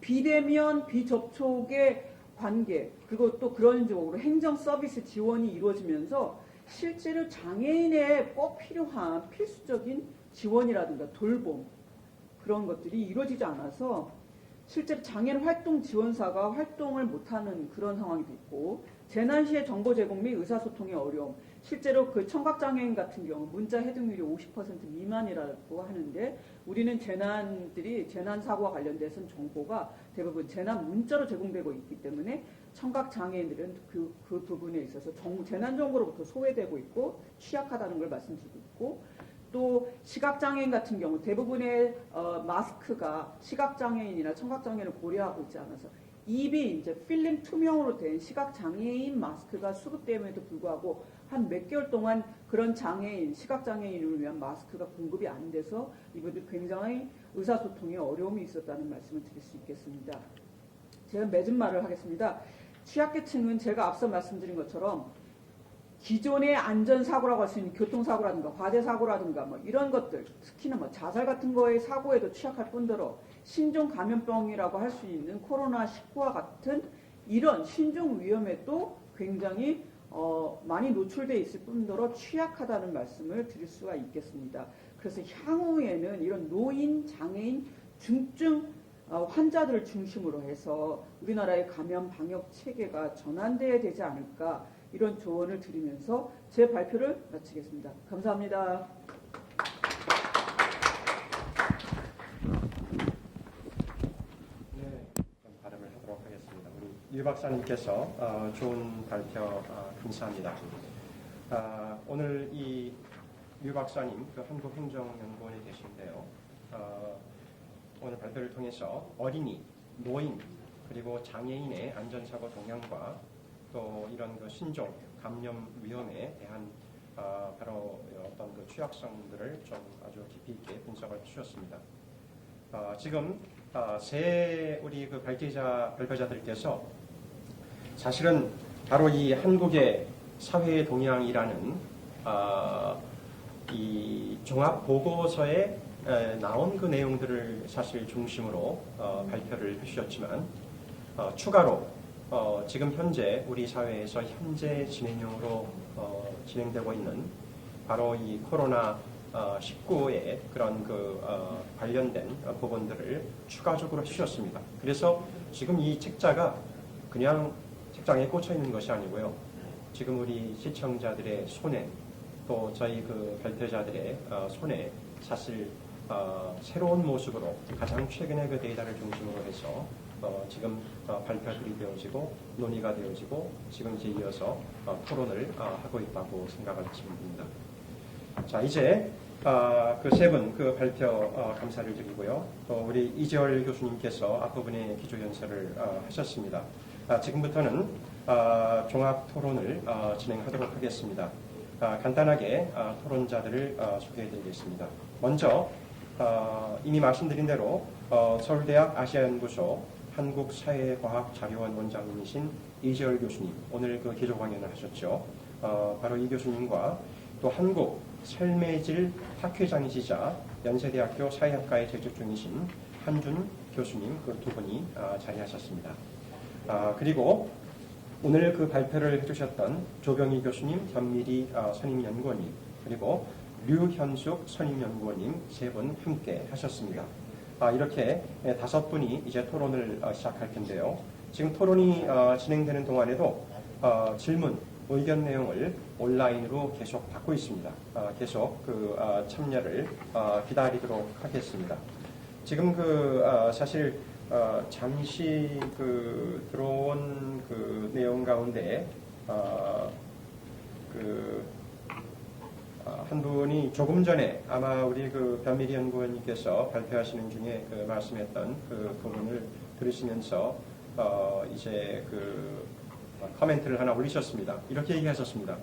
비대면 비접촉의 관계, 그리고 또 그런 쪽으로 행정 서비스 지원이 이루어지면서 실제로 장애인에 꼭 필요한 필수적인 지원이라든가 돌봄, 그런 것들이 이루어지지 않아서 실제로 장애인 활동 지원사가 활동을 못하는 그런 상황이 있고, 재난 시에 정보 제공 및 의사소통의 어려움, 실제로 그 청각장애인 같은 경우 문자 해독률이 50% 미만이라고 하는데, 우리는 재난 사고와 관련돼서는 정보가 대부분 재난 문자로 제공되고 있기 때문에 청각장애인들은 그 부분에 있어서 재난 정보로부터 소외되고 있고 취약하다는 걸 말씀드리고 있고, 또 시각장애인 같은 경우 대부분의 마스크가 시각장애인이나 청각장애인을 고려하고 있지 않아서 입이 이제 필름 투명으로 된 시각장애인 마스크가 수급됨에도 불구하고 한 몇 개월 동안 그런 시각장애인을 위한 마스크가 공급이 안 돼서 이분들 굉장히 의사소통에 어려움이 있었다는 말씀을 드릴 수 있겠습니다. 제가 맺은 말을 하겠습니다. 취약계층은 제가 앞서 말씀드린 것처럼 기존의 안전사고라고 할 수 있는 교통사고라든가 화재사고라든가 뭐 이런 것들, 특히나 뭐 자살 같은 거의 사고에도 취약할 뿐더러 신종 감염병이라고 할 수 있는 코로나19와 같은 이런 신종 위험에도 굉장히 많이 노출되어 있을 뿐더러 취약하다는 말씀을 드릴 수가 있겠습니다. 그래서 향후에는 이런 노인, 장애인, 중증 환자들을 중심으로 해서 우리나라의 감염 방역 체계가 전환돼야 되지 않을까 이런 조언을 드리면서 제 발표를 마치겠습니다. 감사합니다.
네, 그럼 발음을 하도록 하겠습니다. 우리 유 박사님께서 좋은 발표 감사합니다. 오늘 이 유 박사님 그 한국행정연구원에 계신데요. 오늘 발표를 통해서 어린이, 노인 그리고 장애인의 안전사고 동향과 또 이런 그 신종 감염 위험에 대한 바로 어떤 그 취약성들을 좀 아주 깊이 있게 분석을 해주셨습니다. 지금 세 우리 그 발표자들께서 사실은 바로 이 한국의 사회 동향이라는 이 종합 보고서에 나온 그 내용들을 사실 중심으로 발표를 해주셨지만 추가로 지금 현재 우리 사회에서 현재 진행형으로 진행되고 있는 바로 이 코로나 19의 그런 그 관련된 부분들을 추가적으로 해주셨습니다. 그래서 지금 이 책자가 그냥 책장에 꽂혀 있는 것이 아니고요. 지금 우리 시청자들의 손에 또 저희 그 발표자들의 손에 사실 새로운 모습으로 가장 최근의 그 데이터를 중심으로 해서 지금 발표들이 되어지고 논의가 되어지고 지금 이제 이어서 토론을 하고 있다고 생각을 하시면 됩니다. 자, 이제 그 세 분 그 발표 감사를 드리고요. 또 우리 이재월 교수님께서 앞부분에 기조 연설을 하셨습니다. 지금부터는 종합 토론을 진행하도록 하겠습니다. 간단하게 토론자들을 소개해드리겠습니다. 먼저 이미 말씀드린 대로 서울대학 아시아연구소 한국사회과학자료원 원장님이신 이재열 교수님 오늘 그 기조 강연을 하셨죠. 바로 이 교수님과 또 한국 삶의질 학회장이시자 연세대학교 사회학과에 재직 중이신 한준 교수님 그 두 분이 자리하셨습니다. 그리고 오늘 그 발표를 해주셨던 조병희 교수님, 현미리 선임연구원님, 그리고 류현숙 선임연구원님 세 분 함께 하셨습니다. 이렇게 다섯 분이 이제 토론을 시작할 텐데요. 지금 토론이 진행되는 동안에도 질문, 의견 내용을 온라인으로 계속 받고 있습니다. 계속 그 참여를 기다리도록 하겠습니다. 지금 그 사실 잠시 그 들어온 그 내용 가운데 한 분이 조금 전에 아마 우리 그 변미리 연구원님께서 발표하시는 중에 그 말씀했던 그 부분을 들으시면서 이제 그 코멘트를 하나 올리셨습니다. 이렇게 얘기하셨습니다.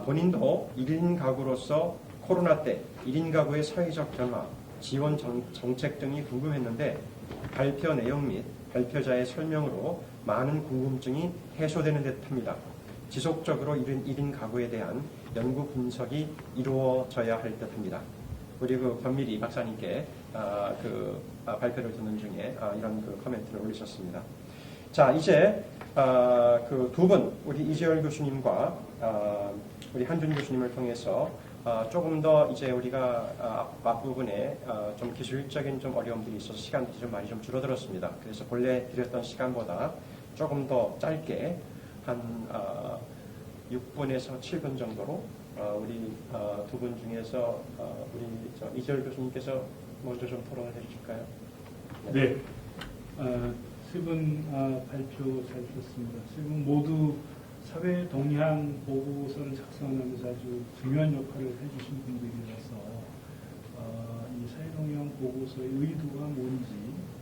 본인도 1인 가구로서 코로나 때 1인 가구의 사회적 변화, 지원 정책 등이 궁금했는데 발표 내용 및 발표자의 설명으로 많은 궁금증이 해소되는 듯합니다. 지속적으로 1인 가구에 대한 연구 분석이 이루어져야 할 듯합니다. 우리 그 변미리 박사님께 그 발표를 듣는 중에 이런 그 코멘트를 올리셨습니다. 자, 이제 그 두 분 우리 이재열 교수님과 우리 한준 교수님을 통해서 조금 더 이제 우리가 앞부분에 좀 기술적인 좀 어려움들이 있어서 시간이 좀 많이 좀 줄어들었습니다. 그래서 본래 드렸던 시간보다 조금 더 짧게 한 6분에서 7분 정도로 우리 두 분 중에서 우리 이재열 교수님께서 먼저 좀 토론을 해주실까요?
네. 세 분 발표 잘 들었습니다. 세 분 모두 사회 동향 보고서를 작성하면서 아주 중요한 역할을 해주신 분들이라서 이 사회 동향 보고서의 의도가 뭔지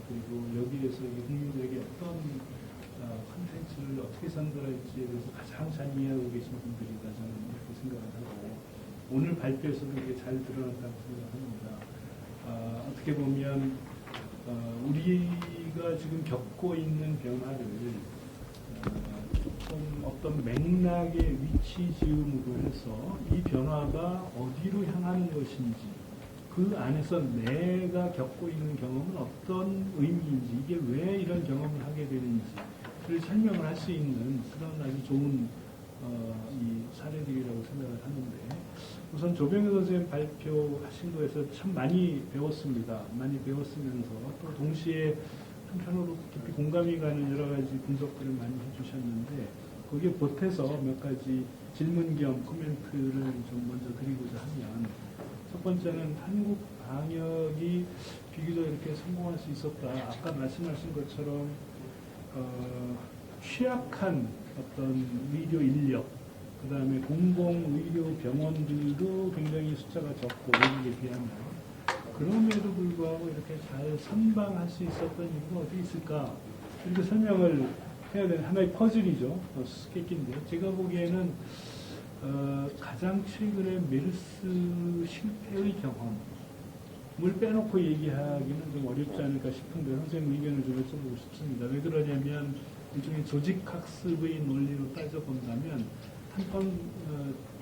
그리고 여기에서 국민들에게 어떤 컨텐츠를 어떻게 선별할지에 대해서 가장 잘 이해하고 계신 분들이다 저는 이렇게 생각을 하고 오늘 발표에서도 이게 잘 드러났다고 생각합니다. 어떻게 보면 우리가 지금 겪고 있는 변화를 조금 어떤 맥락의 위치 지음으로 해서 이 변화가 어디로 향하는 것인지 그 안에서 내가 겪고 있는 경험은 어떤 의미인지 이게 왜 이런 경험을 하게 되는지를 설명을 할 수 있는 그런 아주 좋은 이 사례들이라고 생각을 하는데 우선 조병희 선생님 발표하신 거에서 참 많이 배웠습니다. 많이 배웠으면서 또 동시에 한편으로 깊이 공감이 가는 여러 가지 분석들을 많이 해주셨는데 거기에 보태서 몇 가지 질문 겸 코멘트를 좀 먼저 드리고자 하면 첫 번째는 한국 방역이 비교적 이렇게 성공할 수 있었다. 아까 말씀하신 것처럼 취약한 어떤 의료 인력, 그 다음에 공공의료 병원들도 굉장히 숫자가 적고 외국에 비하면 그럼에도 불구하고 이렇게 잘 선방할 수 있었던 이유가 어디 있을까? 이렇게 설명을 해야 되는 하나의 퍼즐이죠. 수수께끼인데요. 제가 보기에는 가장 최근에 메르스 실패의 경험을 빼놓고 얘기하기는 좀 어렵지 않을까 싶은데 선생님 의견을 좀 여쭤보고 싶습니다. 왜 그러냐면 일종의 조직학습의 논리로 따져본다면 한 번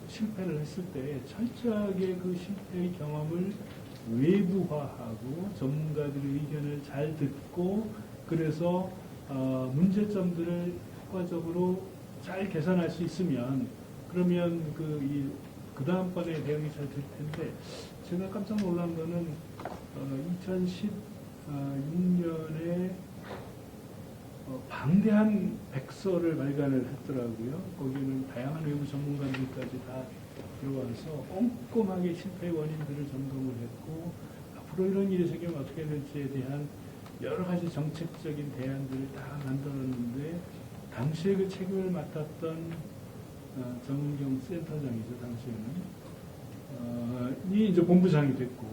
실패를 했을 때 철저하게 그 실패의 경험을 외부화하고 전문가들의 의견을 잘 듣고 그래서 문제점들을 효과적으로 잘 개선할 수 있으면 그러면 그 다음번에 대응이 잘 될 텐데 제가 깜짝 놀란 거는 2016년에 방대한 백서를 발간을 했더라고요. 거기는 다양한 외부 전문가들까지 다 들어와서 꼼꼼하게 실패의 원인들을 점검을 했고 앞으로 이런 일이 생기면 어떻게 될지에 대한 여러 가지 정책적인 대안들을 다 만들었는데 당시에 그 책임을 맡았던 정은경 센터장이죠. 당시에는 이 이제 본부장이 됐고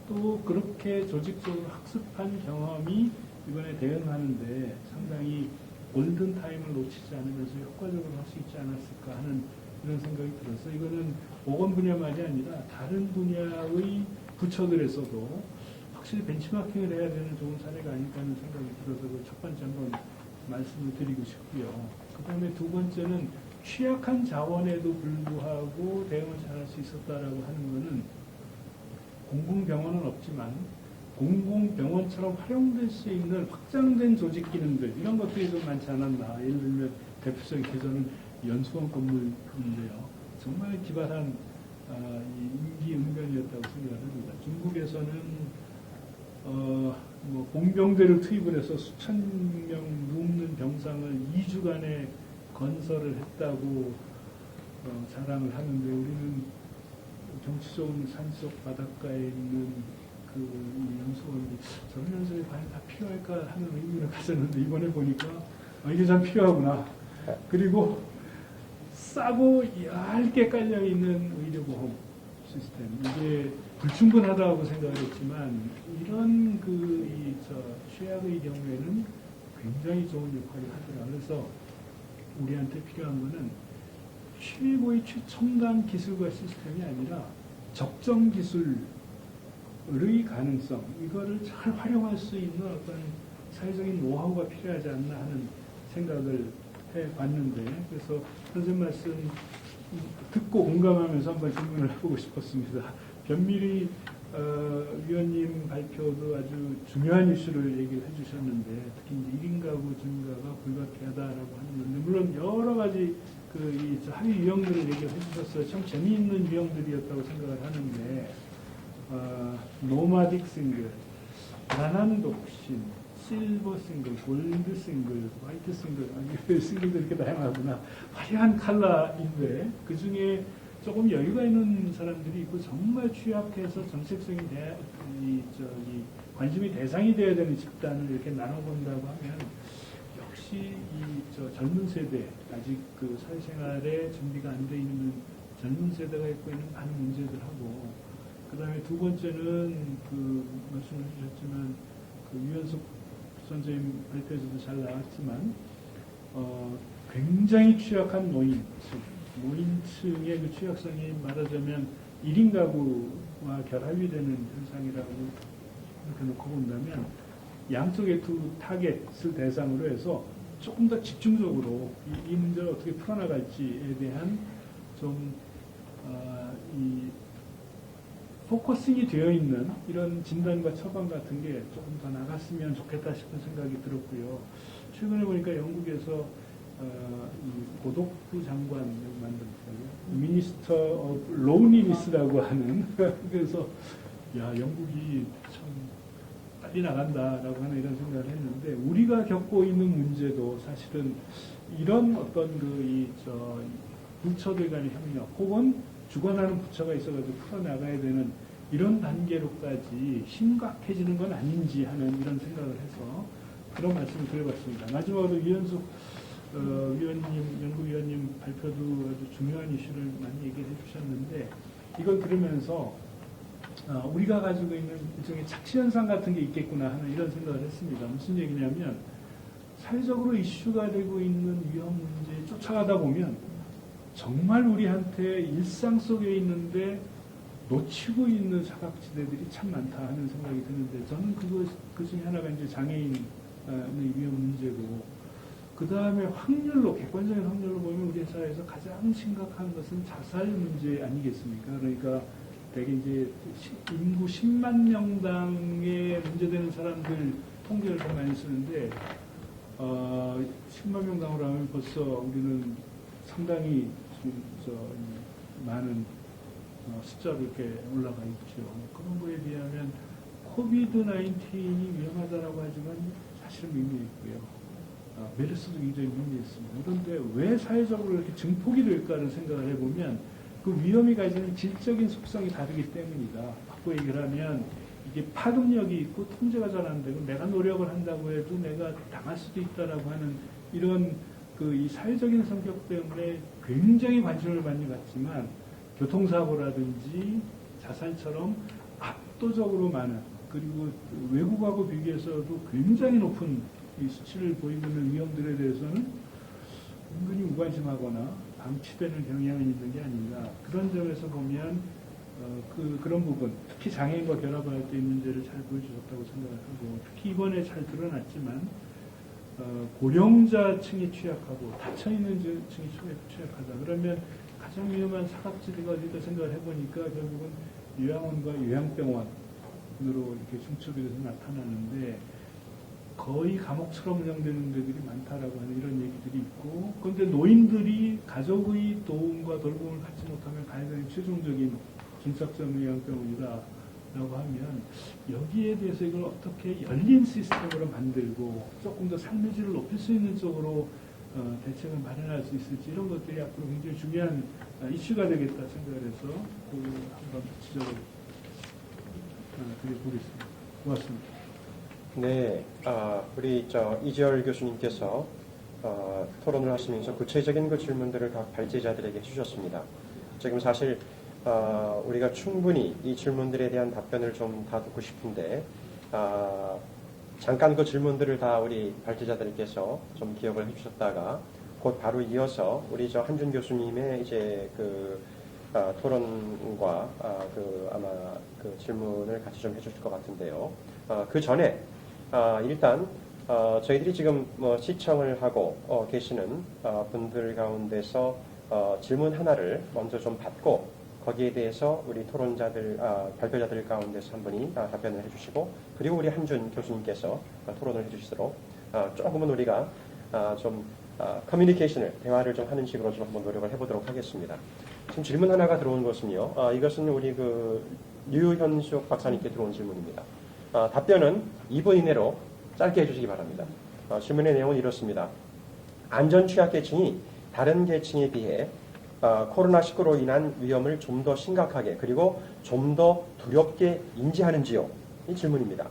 또 그렇게 조직적으로 학습한 경험이 이번에 대응하는데 상당히 골든타임을 놓치지 않으면서 효과적으로 할 수 있지 않았을까 하는 이런 생각이 들어서 이거는 보건 분야만이 아니라 다른 분야의 부처들에서도 확실히 벤치마킹을 해야 되는 좋은 사례가 아닐까 하는 생각이 들어서 그 첫 번째 한번 말씀을 드리고 싶고요. 그 다음에 두 번째는 취약한 자원에도 불구하고 대응을 잘할 수 있었다라고 하는 것은 공공병원은 없지만 공공병원처럼 활용될 수 있는 확장된 조직 기능들 이런 것들이 좀 많지 않았나. 예를 들면 대표적인 개선은 연수원 건물인데요. 정말 기발한 임기응변이었다고 생각을 합니다. 중국에서는 공병대를 투입을 해서 수천 명 넘는 병상을 2주간에 건설을 했다고 자랑을 하는데 우리는 경치 좋은 산속 바닷가에 있는 그 연수원이 저런 연수원이 과연 다 필요할까 하는 의문을 가졌는데 이번에 보니까 이게 참 필요하구나. 그리고 싸고 얇게 깔려있는 의료보험 시스템 이게 불충분하다고 생각을 했지만 이런 취약의 경우에는 굉장히 좋은 역할을 하더라. 그래서 우리한테 필요한 거는 최고의 최첨단 기술과 시스템이 아니라 적정 기술의 가능성 이거를 잘 활용할 수 있는 어떤 사회적인 노하우가 필요하지 않나 하는 생각을 해봤는데 그래서 선생님 말씀 듣고 공감하면서 한번 질문을 해보고 싶었습니다. 변미리 위원님 발표도 아주 중요한 이슈를 얘기를 해주셨는데 특히 이제 1인 가구 증가가 불가피하다라고 하는 건데 물론 여러 가지 이 하위 유형들을 얘기를 해주셨어요. 참 재미있는 유형들이었다고 생각을 하는데 노마딕 싱글, 가난 독신, 실버 싱글, 골드 싱글, 화이트 싱글, 싱글도 이렇게 다양하구나. 화려한 컬러인데 그 중에 조금 여유가 있는 사람들이 있고 정말 취약해서 정책적인 관심이 대상이 되어야 되는 집단을 이렇게 나눠본다고 하면 역시 젊은 세대 아직 그 사회생활에 준비가 안 돼 있는 젊은 세대가 갖고 있는 많은 문제들하고 그 다음에 두 번째는 말씀해 주셨지만 유현숙 선생님 발표에서도 잘 나왔지만 굉장히 취약한 노인층의 그 취약성이 말하자면 1인 가구와 결합이 되는 현상이라고 이렇게 놓고 본다면 양쪽의 두 타겟을 대상으로 해서 조금 더 집중적으로 이 문제를 어떻게 풀어나갈지에 대한 이 포커싱이 되어 있는 이런 진단과 처방 같은 게 조금 더 나갔으면 좋겠다 싶은 생각이 들었고요. 최근에 보니까 영국에서 이 고독부 장관 만들었어요. 미니스터 오브 로니니스라고 하는 그래서 야 영국이 참 빨리 나간다라고 하는 이런 생각을 했는데 우리가 겪고 있는 문제도 사실은 이런 어떤 부처들 간의 협력 혹은 주관하는 부처가 있어가지고 풀어나가야 되는 이런 단계로까지 심각해지는 건 아닌지 하는 이런 생각을 해서 그런 말씀을 드려봤습니다. 마지막으로 이현숙 연구위원님 발표도 아주 중요한 이슈를 많이 얘기해 주셨는데 이걸 들으면서 우리가 가지고 있는 일종의 착시현상 같은 게 있겠구나 하는 이런 생각을 했습니다. 무슨 얘기냐면 사회적으로 이슈가 되고 있는 위험 문제에 쫓아가다 보면 정말 우리한테 일상 속에 있는데 놓치고 있는 사각지대들이 참 많다 하는 생각이 드는데 저는 그 중에 하나가 이제 장애인의 위험 문제고 그 다음에 확률로 객관적인 확률로 보면 우리 사회에서 가장 심각한 것은 자살 문제 아니겠습니까? 그러니까 대개 이제 인구 10만 명당에 문제되는 사람들 통계를 더 많이 쓰는데 10만 명당으로 하면 벌써 우리는 상당히 많은 숫자로 이렇게 올라가 있죠. 그런 거에 비하면 코비드-19이 위험하다라고 하지만 사실은 의미있고요. 메르스도 굉장히 의미있습니다. 그런데 왜 사회적으로 이렇게 증폭이 될까를 생각을 해보면 그 위험이 가지는 질적인 속성이 다르기 때문이다. 바꿔 얘기를 하면 이게 파급력이 있고 통제가 잘 안 되고 내가 노력을 한다고 해도 내가 당할 수도 있다라고 하는 이런 이 사회적인 성격 때문에 굉장히 관심을 많이 받지만 교통사고라든지 자살처럼 압도적으로 많은 그리고 외국하고 비교해서도 굉장히 높은 이 수치를 보이고 있는 위험들에 대해서는 은근히 무관심하거나 방치되는 경향이 있는 게 아닌가. 그런 점에서 보면 그런 부분, 특히 장애인과 결합할 때 이 문제를 잘 보여주셨다고 생각을 하고 특히 이번에 잘 드러났지만 고령자층이 취약하고 닫혀있는 층이 취약하다. 그러면 가장 위험한 사각지대가 어디다 생각을 해보니까 결국은 요양원과 요양병원으로 이렇게 중첩이 돼서 나타나는데 거의 감옥처럼 운영되는 데들이 많다라고 하는 이런 얘기들이 있고 그런데 노인들이 가족의 도움과 돌봄을 받지 못하면 가해자의 최종적인 긴착점 요양병원이다 라고 하면 여기에 대해서 이걸 어떻게 열린 시스템으로 만들고 조금 더 삶의 질을 높일 수 있는 쪽으로 대책을 마련할 수 있을지 이런 것들이 앞으로 굉장히 중요한 이슈가 되겠다 생각을 해서 한번 지적을 드려보겠습니다. 고맙습니다.
네, 우리 이재열 교수님께서 토론을 하시면서 구체적인 그 질문들을 각 발제자들에게 해주셨습니다. 지금 사실 우리가 충분히 이 질문들에 대한 답변을 좀 다 듣고 싶은데 잠깐 그 질문들을 다 우리 발제자들께서 좀 기억을 해주셨다가 곧 바로 이어서 우리 한준 교수님의 이제 토론과 아마 그 질문을 같이 좀 해주실 것 같은데요. 그 전에 일단 저희들이 지금 시청을 하고 계시는 분들 가운데서 질문 하나를 먼저 좀 받고 거기에 대해서 우리 토론자들, 발표자들 가운데서 한 분이 답변을 해주시고 그리고 우리 한준 교수님께서 토론을 해주시도록 조금은 우리가 좀 커뮤니케이션을, 대화를 좀 하는 식으로 좀 한번 노력을 해보도록 하겠습니다. 지금 질문 하나가 들어온 것은요. 이것은 우리 류현숙 박사님께 들어온 질문입니다. 답변은 2분 이내로 짧게 해주시기 바랍니다. 질문의 내용은 이렇습니다. 안전 취약계층이 다른 계층에 비해 코로나19로 인한 위험을 좀 더 심각하게 그리고 좀 더 두렵게 인지하는지요? 이 질문입니다.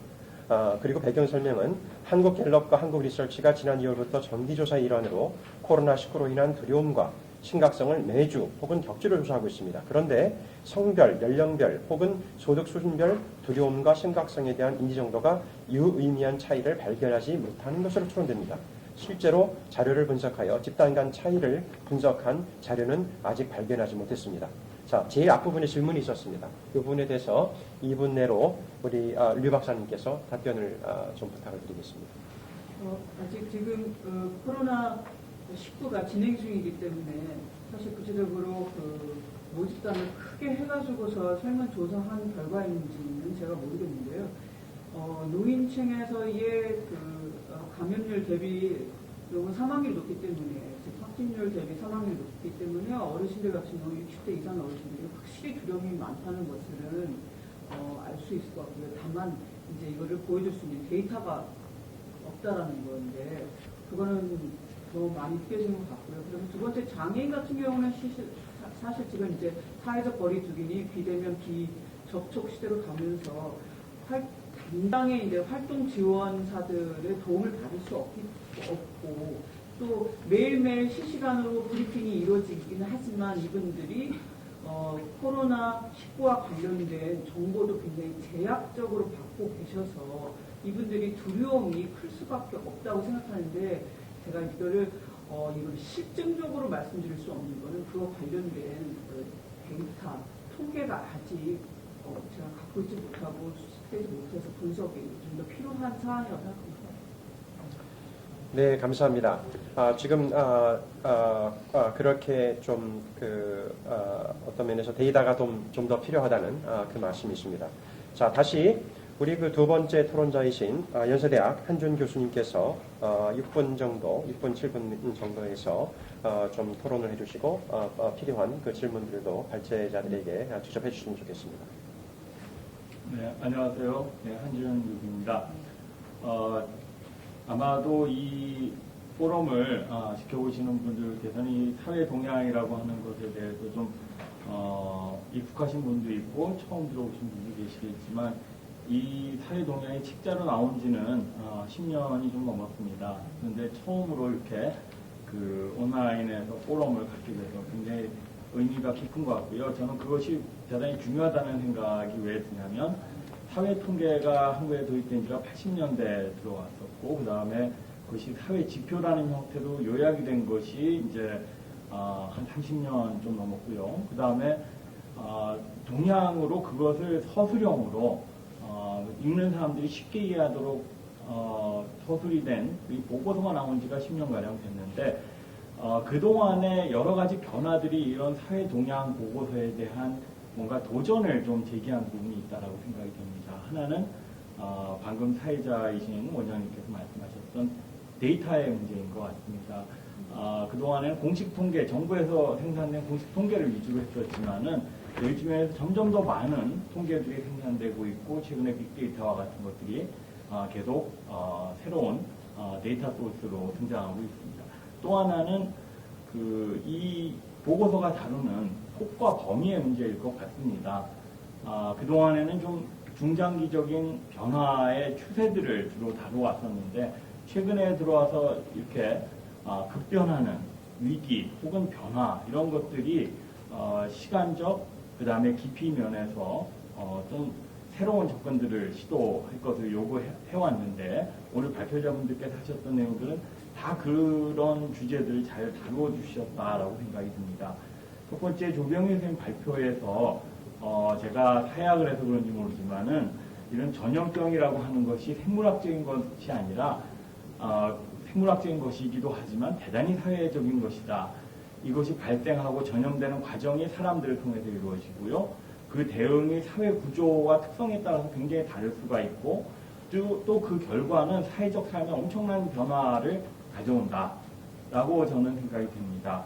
그리고 배경 설명은 한국갤럽과 한국리서치가 지난 2월부터 정기조사의 일환으로 코로나19로 인한 두려움과 심각성을 매주 혹은 격주로 조사하고 있습니다. 그런데 성별, 연령별 혹은 소득 수준별 두려움과 심각성에 대한 인지 정도가 유의미한 차이를 발견하지 못하는 것으로 추론됩니다. 실제로 자료를 분석하여 집단 간 차이를 분석한 자료는 아직 발견하지 못했습니다. 자, 제일 앞부분에 질문이 있었습니다. 이 부분에 대해서 2분 내로 우리 류 박사님께서 답변을 좀 부탁을 드리겠습니다.
아직 지금 코로나19가 진행 중이기 때문에 사실 구체적으로 모집단을 크게 해가지고서 설문조사한 결과인지는 제가 모르겠는데요. 노인층에서의 감염률 대비를 그리고 사망률이 높기 때문에, 즉 확진율 대비 사망률이 높기 때문에 어르신들 같은 경우 60대 이상 어르신들이 확실히 두려움이 많다는 것을 알 수 있을 것 같고요. 다만 이제 이거를 보여줄 수 있는 데이터가 없다라는 건데 그거는 더 많이 느껴지는 것 같고요. 그다음에 두 번째 장애인 같은 경우는 사실 지금 이제 사회적 거리두기니 비대면 비접촉 시대로 가면서 당장의 이제 활동 지원사들의 도움을 받을 수 없고 또 매일매일 실시간으로 브리핑이 이루어지기는 하지만 이분들이 코로나19와 관련된 정보도 굉장히 제약적으로 받고 계셔서 이분들이 두려움이 클 수밖에 없다고 생각하는데 제가 이거를 실증적으로 말씀드릴 수 없는 거는 그와 관련된 데이터, 통계가 아직 제가 갖고 있지 못하고 수습되지 못해서 분석이 좀 더 필요한 사안이라고 생각합니다.
네, 감사합니다. 지금 그렇게 좀 어떤 면에서 데이터가 좀 더 필요하다는 그 말씀이십니다. 자, 다시 우리 그 두 번째 토론자이신 연세대학 한준 교수님께서 6분 7분 정도에서 좀 토론을 해주시고 필요한 그 질문들도 발제자들에게 직접 해주시면 좋겠습니다.
네, 안녕하세요. 네, 한준 교수입니다. 아마도 이 포럼을 지켜보시는 분들께서는 이 사회 동향이라고 하는 것에 대해서 좀 익숙하신 분도 있고 처음 들어오신 분도 계시겠지만 이 사회 동향이 책자로 나온 지는 10년이 좀 넘었습니다. 그런데 처음으로 이렇게 그 온라인에서 포럼을 갖게 돼서 굉장히 의미가 깊은 것 같고요. 저는 그것이 대단히 중요하다는 생각이 왜 드냐면 사회 통계가 한국에 도입된 지가 80년대에 들어왔었고 그 다음에 그것이 사회 지표라는 형태로 요약이 된 것이 이제 한 30년 좀 넘었고요. 그 다음에 동양으로 그것을 서술형으로 읽는 사람들이 쉽게 이해하도록 서술이 된 이 보고서가 나온 지가 10년가량 됐는데 그동안에 여러 가지 변화들이 이런 사회 동향 보고서에 대한 뭔가 도전을 좀 제기한 부분이 있다라고 생각이 됩니다. 하나는 방금 사회자이신 원장님께서 말씀하셨던 데이터의 문제인 것 같습니다. 그동안에는 공식 통계, 정부에서 생산된 공식 통계를 위주로 했었지만은 요즘에 점점 더 많은 통계들이 생산되고 있고 최근에 빅데이터와 같은 것들이 계속 새로운 데이터 소스로 등장하고 있습니다. 또 하나는 이 보고서가 다루는 폭과 범위의 문제일 것 같습니다. 그동안에는 좀 중장기적인 변화의 추세들을 주로 다루었었는데 최근에 들어와서 이렇게 급변하는 위기 혹은 변화 이런 것들이 시간적 그 다음에 깊이 면에서 좀 새로운 접근들을 시도할 것을 요구해왔는데 오늘 발표자분들께서 하셨던 내용들은 다 그런 주제들을 잘 다루어주셨다라고 생각이 듭니다. 첫 번째 조병희 선생님 발표에서 제가 사약을 해서 그런지 모르지만은 이런 전염병이라고 하는 것이 생물학적인 것이 아니라 생물학적인 것이기도 하지만 대단히 사회적인 것이다. 이것이 발생하고 전염되는 과정이 사람들을 통해서 이루어지고요. 그 대응이 사회 구조와 특성에 따라서 굉장히 다를 수가 있고 또 그 결과는 사회적 삶에 엄청난 변화를 가져온다라고 저는 생각이 듭니다.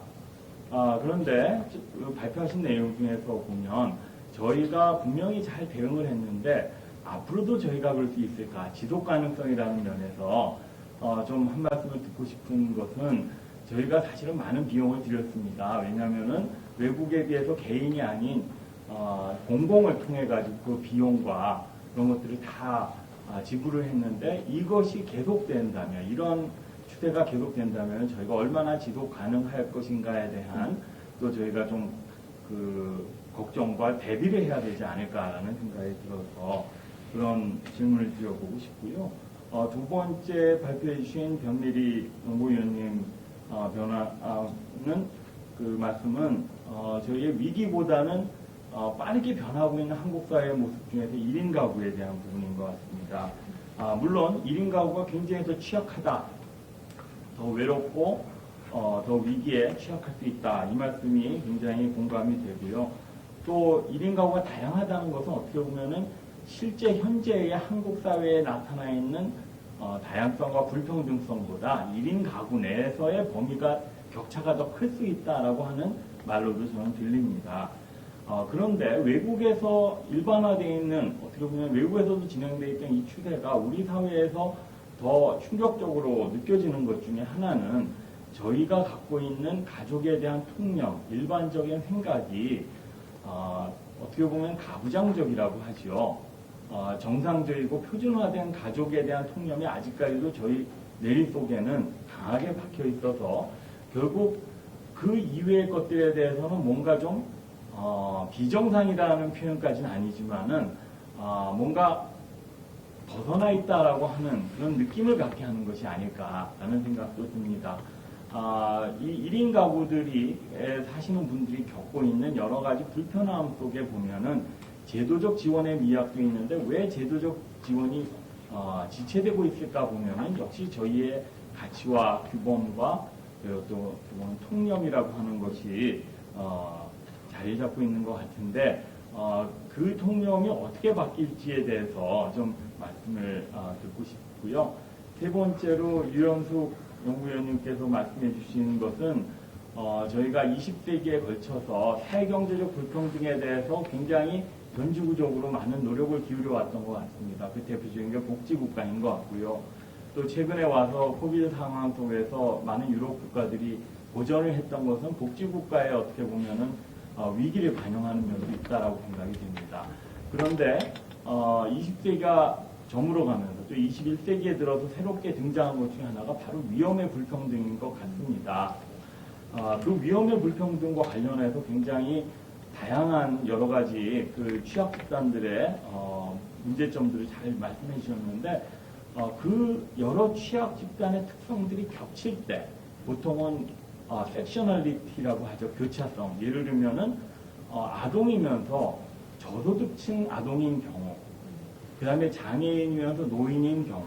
그런데 발표하신 내용 중에서 보면 저희가 분명히 잘 대응을 했는데 앞으로도 저희가 그럴 수 있을까? 지속 가능성이라는 면에서 좀 한 말씀을 듣고 싶은 것은 저희가 사실은 많은 비용을 들였습니다. 왜냐하면은 외국에 비해서 개인이 아닌 공공을 통해 가지고 그 비용과 그런 것들을 다 지불을 했는데 이것이 계속된다면 이런 추세가 계속된다면 저희가 얼마나 지속 가능할 것인가에 대한 또 저희가 좀 걱정과 대비를 해야 되지 않을까라는 생각이 들어서 그런 질문을 드려보고 싶고요. 두 번째 발표해 주신 변미리 농구위원님 변화는 그 말씀은 저희의 위기보다는 빠르게 변하고 있는 한국 사회의 모습 중에서 1인 가구에 대한 부분인 것 같습니다. 물론 1인 가구가 굉장히 더 취약하다, 더 외롭고 더 위기에 취약할 수 있다. 이 말씀이 굉장히 공감이 되고요. 또 1인 가구가 다양하다는 것은 어떻게 보면은 실제 현재의 한국 사회에 나타나 있는
다양성과 불평등성보다 1인 가구 내에서의 범위가 격차가 더 클 수 있다라고 하는 말로도 저는 들립니다. 그런데 외국에서 일반화되어 있는, 어떻게 보면 외국에서도 진행되어 있던 이 추세가 우리 사회에서 더 충격적으로 느껴지는 것 중에 하나는 저희가 갖고 있는 가족에 대한 통념, 일반적인 생각이 어떻게 보면 가부장적이라고 하죠. 정상적이고 표준화된 가족에 대한 통념이 아직까지도 저희 뇌리 속에는 강하게 박혀 있어서 결국 그 이외의 것들에 대해서는 뭔가 좀 비정상이라는 표현까지는 아니지만은 뭔가 벗어나 있다라고 하는 그런 느낌을 갖게 하는 것이 아닐까라는 생각도 듭니다. 이 1인 가구들이 사시는 분들이 겪고 있는 여러 가지 불편함 속에 보면은 제도적 지원의 미약도 있는데 왜 제도적 지원이 지체되고 있을까 보면은 역시 저희의 가치와 규범과 그리고 또 통념이라고 하는 것이 자리 잡고 있는 것 같은데 그 통념이 어떻게 바뀔지에 대해서 좀 말씀을 듣고 싶고요. 세 번째로 유연숙 연구위원님께서 말씀해 주신 것은 저희가 20세기에 걸쳐서 사회경제적 불평등에 대해서 굉장히 전지구적으로 많은 노력을 기울여 왔던 것 같습니다. 그 대표적인 게 복지국가인 것 같고요. 또 최근에 와서 코비드 상황 속에서 많은 유럽 국가들이 보전을 했던 것은 복지국가에 어떻게 보면은 위기를 반영하는 면도 있다라고 생각이 됩니다. 그런데 20세기가 저물어가면서 또 21세기에 들어서 새롭게 등장한 것 중에 하나가 바로 위험의 불평등인 것 같습니다. 그 위험의 불평등과 관련해서 굉장히 다양한 여러 가지 그 취약 집단들의 문제점들을 잘 말씀해 주셨는데 그 여러 취약 집단의 특성들이 겹칠 때 보통은 섹셔널리티라고 하죠. 교차성. 예를 들면은 아동이면서 저소득층 아동인 경우, 그 다음에 장애인이면서 노인인 경우,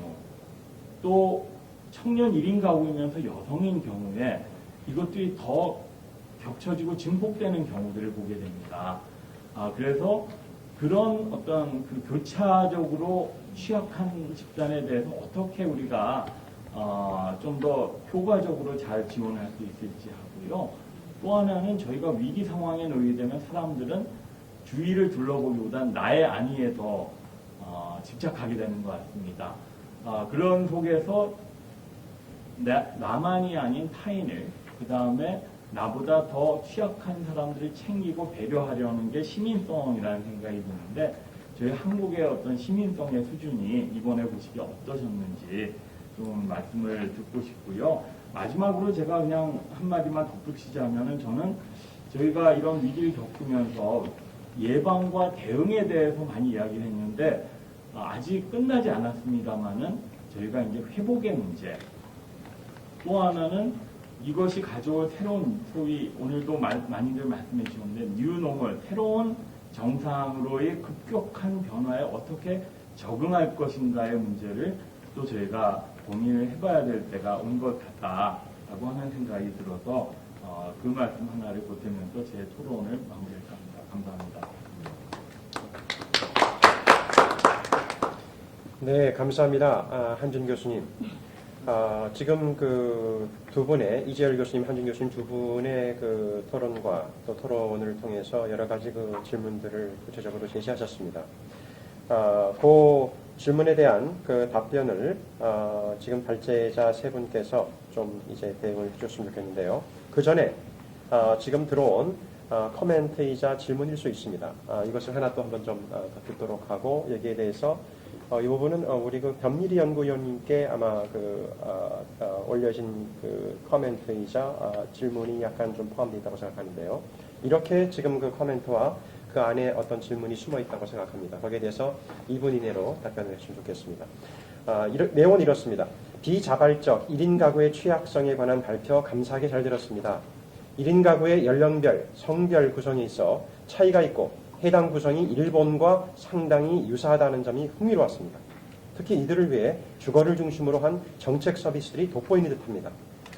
또 청년 1인 가구이면서 여성인 경우에 이것들이 더 겹쳐지고 증폭되는 경우들을 보게 됩니다. 그래서 그런 어떤 그 교차적으로 취약한 집단에 대해서 어떻게 우리가 좀 더 효과적으로 잘 지원할 수 있을지 하고요. 또 하나는 저희가 위기 상황에 놓이게 되면 사람들은 주위를 둘러보기보다는 나의 안위에 더 집착하게 되는 것 같습니다. 그런 속에서 나만이 아닌 타인을, 그 다음에 나보다 더 취약한 사람들을 챙기고 배려하려는 게 시민성이라는 생각이 드는데 저희 한국의 어떤 시민성의 수준이 이번에 보시기에 어떠셨는지 좀 말씀을 듣고 싶고요. 마지막으로 제가 그냥 한마디만 덧붙이자면은 저는 저희가 이런 위기를 겪으면서 예방과 대응에 대해서 많이 이야기를 했는데 아직 끝나지 않았습니다만은 저희가 이제 회복의 문제, 또 하나는 이것이 가져올 새로운 소위 오늘도 많이들 말씀해 주셨는데 뉴노멀, 새로운 정상으로의 급격한 변화에 어떻게 적응할 것인가의 문제를 또 저희가 고민을 해봐야 될 때가 온 것 같다라고 하는 생각이 들어서 그 말씀 하나를 보태면서 제 토론을 마무리할까 합니다. 감사합니다.
네, 감사합니다. 한준 교수님. 지금 그 두 분의 이재열 교수님, 한준 교수님 두 분의 그 토론과 또 토론을 통해서 여러 가지 그 질문들을 구체적으로 제시하셨습니다. 그 질문에 대한 그 답변을 지금 발제자 세 분께서 좀 이제 대응을 해줬으면 좋겠는데요. 그 전에 지금 들어온 코멘트이자 질문일 수 있습니다. 이것을 하나 또 한번 좀 듣도록 하고 여기에 대해서 이 부분은 우리 그 변미리 연구위원님께 아마 올려진 그 코멘트이자 질문이 약간 좀 포함되어 있다고 생각하는데요. 이렇게 지금 그 코멘트와 그 안에 어떤 질문이 숨어 있다고 생각합니다. 거기에 대해서 2분 이내로 답변을 했으면 좋겠습니다. 내용은 이렇습니다. 비자발적 1인 가구의 취약성에 관한 발표 감사하게 잘 들었습니다. 1인 가구의 연령별, 성별 구성에 있어 차이가 있고 해당 구성이 일본과 상당히 유사하다는 점이 흥미로웠습니다. 특히 이들을 위해 주거를 중심으로 한 정책 서비스들이 돋보이는 듯합니다.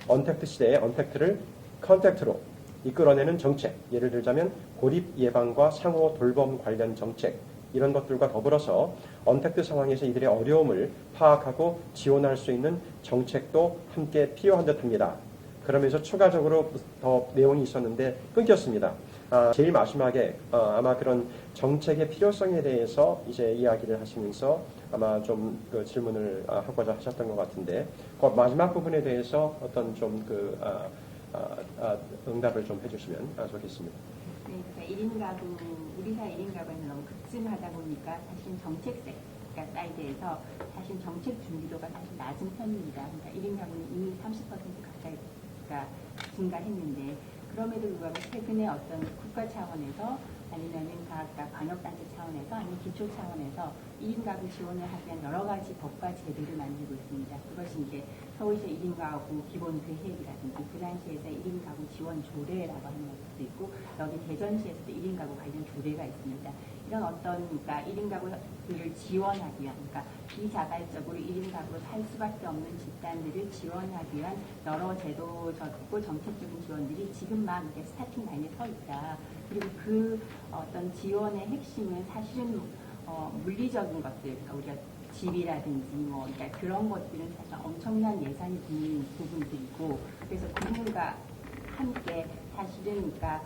언택트 시대의 언택트를 컨택트로 이끌어내는 정책, 예를 들자면 고립 예방과 상호 돌봄 관련 정책, 이런 것들과 더불어서 언택트 상황에서 이들의 어려움을 파악하고 지원할 수 있는 정책도 함께 필요한 듯합니다. 그러면서 추가적으로 더 내용이 있었는데 끊겼습니다. 제일 마지막에 아마 그런 정책의 필요성에 대해서 이제 이야기를 하시면서 아마 좀 그 질문을 하고자 하셨던 것 같은데 그 마지막 부분에 대해서 어떤 좀 그 응답을 좀 해주시면 좋겠습니다.
네, 그러니까 1인 가구, 우리 사회 1인 가구는 너무 급증하다 보니까 사실 정책 사이드에서 사실 정책 준비도가 사실 낮은 편입니다. 그러니까 1인 가구는 이미 30% 가까이가 증가했는데 그럼에도 불구하고 최근에 어떤 국가 차원에서 아니면은 각각 방역단체 차원에서 아니면 기초 차원에서 1인 가구 지원을 하기 위한 여러 가지 법과 제도를 만들고 있습니다. 그것이 이제 서울시의 1인 가구 기본 계획이라든지 부산시에서 1인 가구 지원 조례라고 하는 것도 있고 여기 대전시에서도 1인 가구 관련 조례가 있습니다. 이런 어떤 그러니까 1인 가구를 지원하기 위한 그러니까 비자발적으로 1인 가구로 살 수밖에 없는 집단들을 지원하기 위한 여러 제도적이고 정책적인 지원들이 지금 막 이렇게 스타팅 라인에 서 있다. 그리고 그 어떤 지원의 핵심은 사실은 물리적인 것들, 그러니까 우리가 집이라든지 뭐 그러니까 그런 것들은 사실 엄청난 예산이 드는 부분들이고 그래서 그 부분과 함께 사실은 그러니까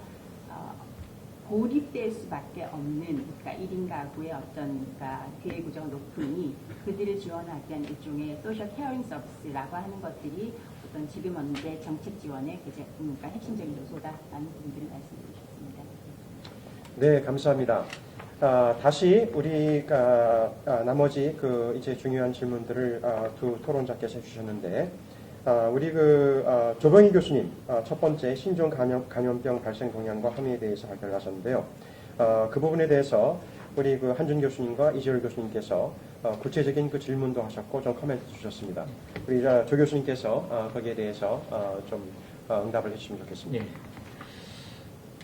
고립될 수밖에 없는 그러니까 1인 가구의 어떤 그러니까 기회 구조가 높으니 그들을 지원하기 위한 일종의 소셜 케어링 서비스라고 하는 것들이 어떤 지금 현재 정책 지원의 그러니까 핵심적인 요소다라는 부분들을 말씀드리고 싶습니다.
네, 감사합니다. 다시 우리가 나머지 그 이제 중요한 질문들을 두 토론자께서 해주셨는데 우리 조병희 교수님 첫 번째 신종 감염병 발생 동향과 함의에 대해서 발표를 하셨는데요. 그 부분에 대해서 우리 한준 교수님과 이재열 교수님께서 구체적인 그 질문도 하셨고 좀 코멘트 주셨습니다. 우리 조 교수님께서 거기에 대해서 좀 응답을 해주시면 좋겠습니다.
네.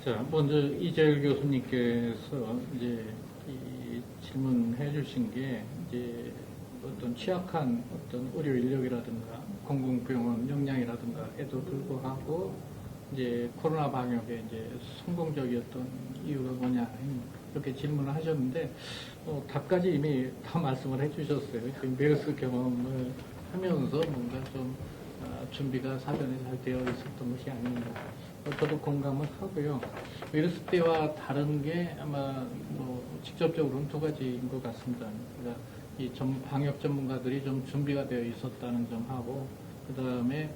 자, 먼저 이재열 교수님께서 이제 이 질문해 주신 게 이제 어떤 취약한 어떤 의료 인력이라든가 공공병원 역량이라든가에도 불구하고 이제 코로나 방역에 이제 성공적이었던 이유가 뭐냐 이렇게 질문을 하셨는데 답까지 이미 다 말씀을 해주셨어요. 지금 메르스 경험을 하면서 뭔가 좀 준비가 사전에 잘 되어 있었던 것이 아닌가. 저도 공감을 하고요. 메르스 때와 다른 게 아마 뭐 직접적으로는 두 가지인 것 같습니다. 그러니까 이 방역 전문가들이 좀 준비가 되어 있었다는 점하고 그 다음에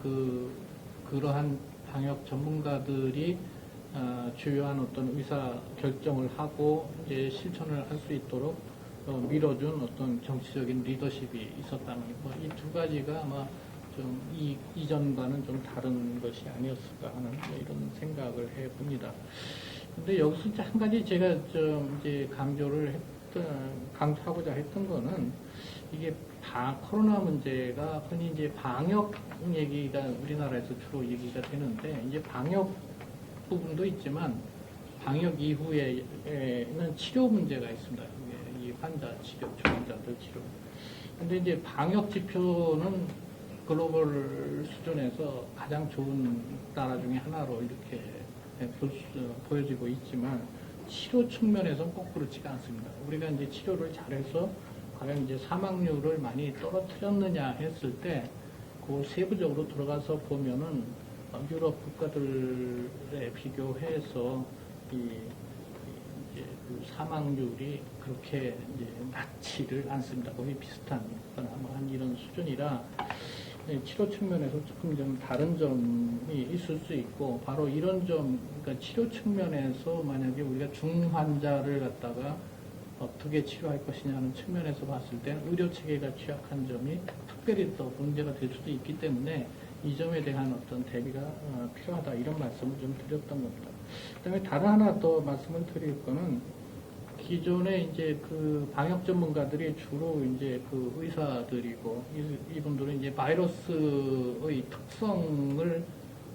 그러한 방역 전문가들이 주요한 어떤 의사 결정을 하고 이제 실천을 할 수 있도록 밀어준 어떤 정치적인 리더십이 있었다는 이 두 가지가 아마 좀 이전과는 좀 다른 것이 아니었을까 하는 이런 생각을 해봅니다. 근데 여기서 이제 한 가지 제가 좀 이제 강조하고자 했던 거는 이게 코로나 문제가 흔히 이제 방역 얘기가 우리나라에서 주로 얘기가 되는데 이제 방역 부분도 있지만 방역 이후에는 치료 문제가 있습니다. 이 환자 치료, 중환자들 치료. 근데 이제 방역 지표는 글로벌 수준에서 가장 좋은 나라 중에 하나로 이렇게 보여지고 있지만 치료 측면에서는 꼭 그렇지가 않습니다. 우리가 이제 치료를 잘해서 과연 이제 사망률을 많이 떨어뜨렸느냐 했을 때 그 세부적으로 들어가서 보면은 유럽 국가들에 비교해서 이제 그 사망률이 그렇게 이제 낮지를 않습니다. 거의 비슷한 한 이런 수준이라 치료 측면에서 조금 좀 다른 점이 있을 수 있고 바로 이런 점, 그러니까 치료 측면에서 만약에 우리가 중환자를 갖다가 어떻게 치료할 것이냐 하는 측면에서 봤을 때 의료 체계가 취약한 점이 특별히 더 문제가 될 수도 있기 때문에 이 점에 대한 어떤 대비가 필요하다 이런 말씀을 좀 드렸던 겁니다. 그다음에 다른 하나 더 말씀을 드릴 거는 기존에 이제 그 방역 전문가들이 주로 이제 그 의사들이고 이분들은 이제 바이러스의 특성을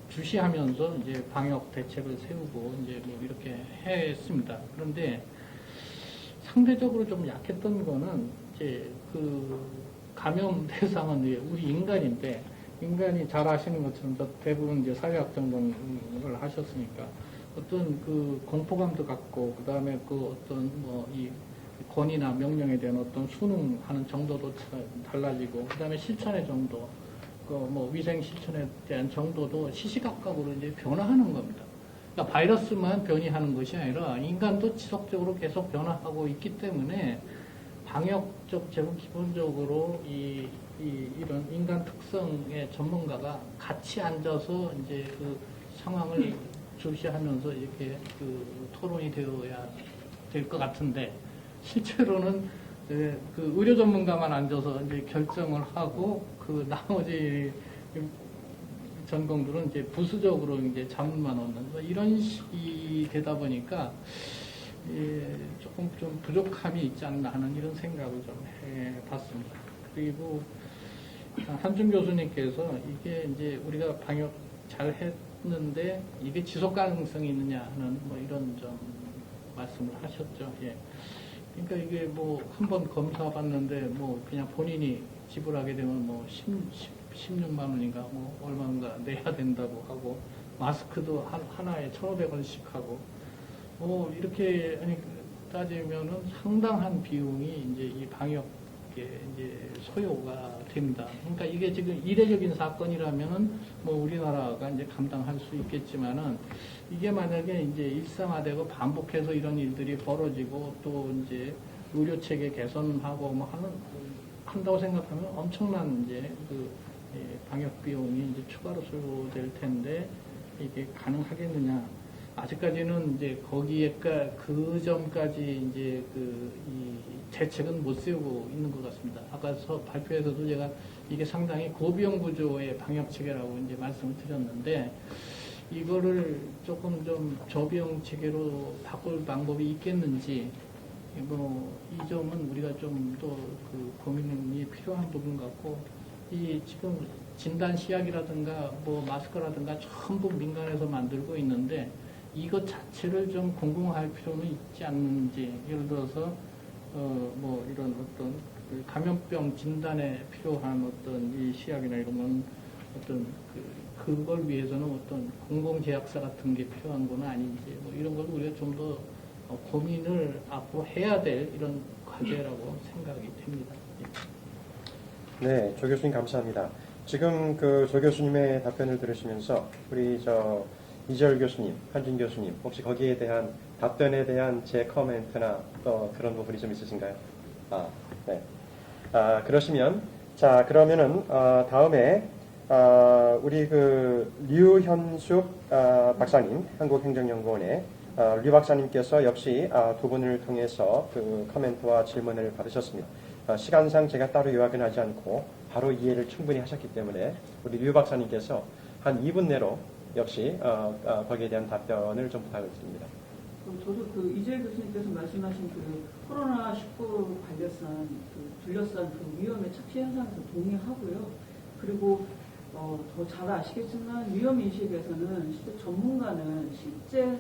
주시하면서 이제 방역 대책을 세우고 이제 뭐 이렇게 했습니다. 그런데 상대적으로 좀 약했던 거는 이제 그 감염 대상은 우리 인간인데 인간이 잘 아시는 것처럼 대부분 이제 사회학 전공을 하셨으니까 어떤 그 공포감도 갖고 그 다음에 그 어떤 뭐 이 권위나 명령에 대한 어떤 순응하는 정도도 달라지고, 그다음에 실천의 정도, 뭐 위생 실천에 대한 정도도 시시각각으로 이제 변화하는 겁니다. 그러니까 바이러스만 변이하는 것이 아니라 인간도 지속적으로 계속 변화하고 있기 때문에 방역적 제국 기본적으로 이런 인간 특성의 전문가가 같이 앉아서 이제 그 상황을 주시하면서 이렇게 그 토론이 되어야 될 것 같은데, 실제로는 그 의료 전문가만 앉아서 이제 결정을 하고 그 나머지 전공들은 이제 부수적으로 이제 자문만 얻는 뭐 이런 식이 되다 보니까 조금 좀 부족함이 있지 않나 하는 이런 생각을 좀 해봤습니다. 그리고 한준 교수님께서 이게 이제 우리가 방역 잘 했는데 이게 지속 가능성이 있느냐 하는 뭐 이런 좀 말씀을 하셨죠. 예. 그러니까 이게 뭐 한번 검사 받는데 뭐 그냥 본인이 지불하게 되면 뭐 16만 원인가 뭐 얼마인가 내야 된다고 하고, 마스크도 하나에 1,500원씩 하고, 이렇게 따지면은 상당한 비용이 이제 이 방역에 이제 소요가 됩니다. 그러니까 이게 지금 이례적인 사건이라면은 뭐 우리나라가 이제 감당할 수 있겠지만은, 이게 만약에 이제 일상화되고 반복해서 이런 일들이 벌어지고 또 이제 의료 체계 개선하고 뭐 한다고 생각하면 엄청난 이제 그 방역 비용이 이제 추가로 소요될 텐데, 이게 가능하겠느냐? 아직까지는 이제 거기에 그 점까지 이제 이 대책은 못 세우고 있는 것 같습니다. 아까 발표에서도 제가 이게 상당히 고비용 구조의 방역 체계라고 이제 말씀을 드렸는데, 이거를 조금 좀 저비용 체계로 바꿀 방법이 있겠는지, 이 점은 우리가 좀 더 그 고민이 필요한 부분 같고, 이 지금 진단 시약이라든가 뭐 마스크라든가 전부 민간에서 만들고 있는데, 이것 자체를 좀 공공화할 필요는 있지 않는지. 예를 들어서 뭐 이런 어떤 감염병 진단에 필요한 어떤 이 시약이나 이런 건 어떤 그걸 위해서는 어떤 공공제약사 같은 게 필요한 건 아닌지, 뭐 이런 걸 우리가 좀 더 고민을 앞으로 해야 될 이런 과제라고 생각이 됩니다.
네, 조 교수님 감사합니다. 지금 그 조 교수님의 답변을 들으시면서 우리 이재열 교수님, 한준 교수님, 혹시 거기에 대한 답변에 대한 제 코멘트나 또 그런 부분이 좀 있으신가요? 네. 그러시면 자 그러면은 다음에 우리 그 류현숙 박사님, 한국행정연구원의 류 박사님께서 역시 두 분을 통해서 그 코멘트와 질문을 받으셨습니다. 시간상 제가 따로 요약은 하지 않고 바로 이해를 충분히 하셨기 때문에 우리 류 박사님께서 한 2분 내로 역시 거기에 대한 답변을 좀 부탁을 드립니다.
저도 그 이재일 교수님께서 말씀하신 그 코로나19 둘러싼 그 위험의 착시 현상에서 동의하고요. 그리고 더 잘 아시겠지만 위험인식에서는 실제 전문가는 실제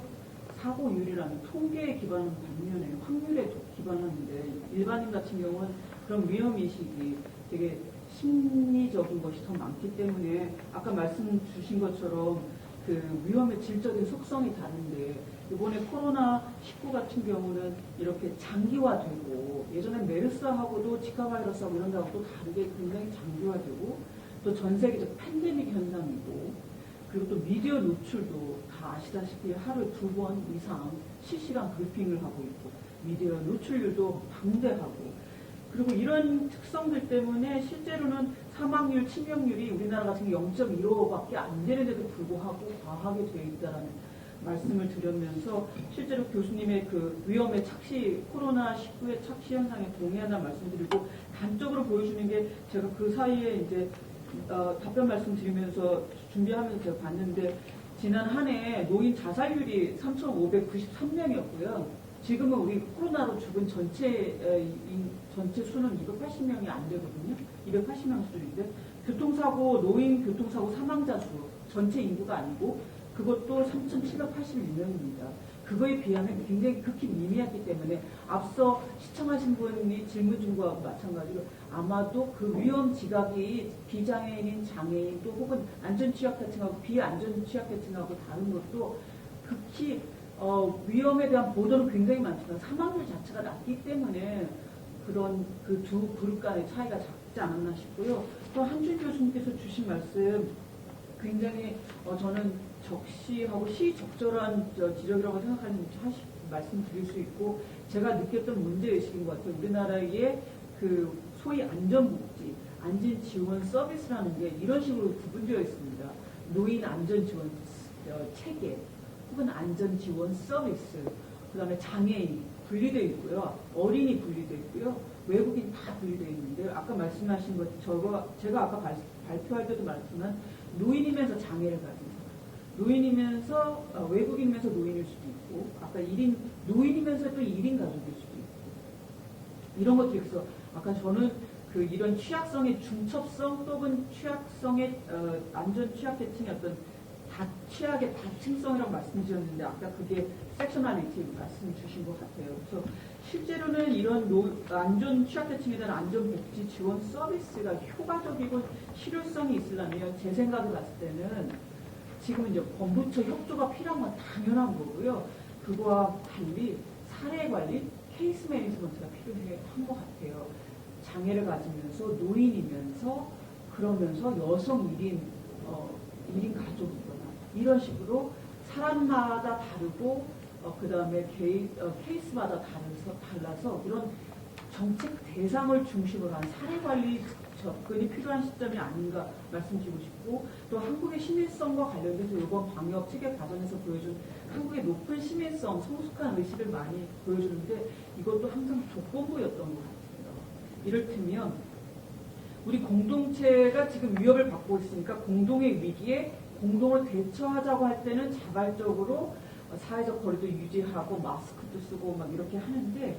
사고율이라는 통계에 기반한 반면에 확률에 기반하는데, 일반인 같은 경우는 그런 위험인식이 되게 심리적인 것이 더 많기 때문에 아까 말씀 주신 것처럼 그 위험의 질적인 속성이 다른데, 이번에 코로나19 같은 경우는 이렇게 장기화되고, 예전에 메르스하고도 지카 바이러스하고 이런 데하고도 다르게 굉장히 장기화되고, 또 전 세계적 팬데믹 현상이고, 그리고 또 미디어 노출도 다 아시다시피 하루에 2번 이상 실시간 브리핑을 하고 있고, 미디어 노출률도 방대하고, 그리고 이런 특성들 때문에 실제로는 사망률, 치명률이 우리나라 같은 게 0.15밖에 안 되는데도 불구하고 과하게 되어 있다는 말씀을 드리면서, 실제로 교수님의 그 위험의 착시, 코로나19의 착시 현상에 동의한다는 말씀드리고, 단적으로 보여주는 게 제가 그 사이에 이제 답변 말씀드리면서 준비하면서 제가 봤는데, 지난 한 해 노인 자살률이 3,593명이었고요. 지금은 우리 코로나로 죽은 전체 수는 280명이 안 되거든요. 280명 수준인데, 노인 교통사고 사망자 수, 전체 인구가 아니고, 그것도 3,781명입니다. 그거에 비하면 굉장히 극히 미미하기 때문에, 앞서 시청하신 분이 질문 준 거하고 마찬가지로 아마도 그 위험 지각이 비장애인인 장애인 또 혹은 안전 취약계층하고 비안전 취약계층하고 다른 것도 극히 위험에 대한 보도는 굉장히 많지만 사망률 자체가 낮기 때문에 그런 그 두 그룹 간의 차이가 작지 않았나 싶고요. 또 한준 교수님께서 주신 말씀 굉장히 저는 적시하고 시적절한 지적이라고 생각하는 말씀드릴 수 있고 제가 느꼈던 문제의식인 것 같아요. 우리나라의 그 소위 안전복지, 안전지원 서비스라는 게 이런 식으로 구분되어 있습니다. 노인 안전지원 체계 혹은 안전지원 서비스, 그 다음에 장애인 분리되어 있고요. 어린이 분리되어 있고요. 외국인 다 분리되어 있는데 아까 말씀하신 것 제가 아까 발표할 때도 말했지만 노인이면서 장애를 가진 사람, 노인이면서 외국인이면서 노인일 수도 있고 아까 1인 노인이면서 또 1인 가족일 수도 있고 이런 것들이 있어. 아까 저는 그 이런 취약성의 중첩성 또는 취약성의 안전 취약계층의 어떤 취약의 다층성이라고 말씀드렸는데 아까 그게 섹셔널리티 말씀 주신 것 같아요. 그래서 실제로는 이런 안전 취약계층에 대한 안전복지 지원 서비스가 효과적이고 실효성이 있으려면 제 생각에 봤을 때는 지금 이제 법무처 협조가 필요한 건 당연한 거고요. 그거와 달리 사례 관리, 케이스 매니지먼트가 필요한 것 같아요. 장애를 가지면서 노인이면서 그러면서 여성 1인 가족이거나 이런 식으로 사람마다 다르고 그 다음에 케이스마다 달라서 이런 정책 대상을 중심으로 한 사례관리 접근이 필요한 시점이 아닌가 말씀드리고 싶고 또 한국의 시민성과 관련돼서 이번 방역 체계 과정에서 보여준 한국의 높은 시민성, 성숙한 의식을 많이 보여주는데 이것도 항상 조건부였던 것 같아요. 이를테면 우리 공동체가 지금 위협을 받고 있으니까 공동의 위기에 공동을 대처하자고 할 때는 자발적으로 사회적 거리도 유지하고 마스크도 쓰고 막 이렇게 하는데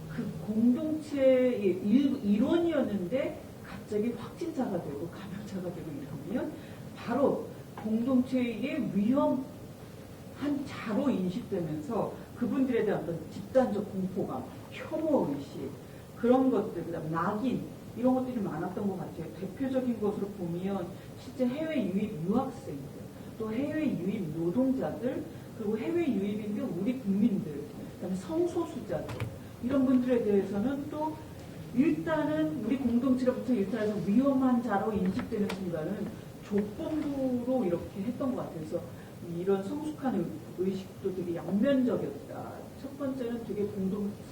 그 공동체의 일원이었는데 갑자기 확진자가 되고 감염자가 되고 이러면 바로 공동체의 위험한 자로 인식되면서 그분들에 대한 어떤 집단적 공포감, 혐오의식 그런 것들, 그다음 낙인 이런 것들이 많았던 것 같아요. 대표적인 것으로 보면 실제 해외 유입 유학생들, 또 해외 유입 노동자들, 그리고 해외 유입인데 우리 국민들, 그다음에 성소수자들 이런 분들에 대해서는 또 일단은 우리 공동체로부터 일단해서 위험한 자로 인식되는 순간은 조건부로 이렇게 했던 것 같아요. 그래서 이런 성숙한 의식도 되게 양면적이었다. 첫 번째는 되게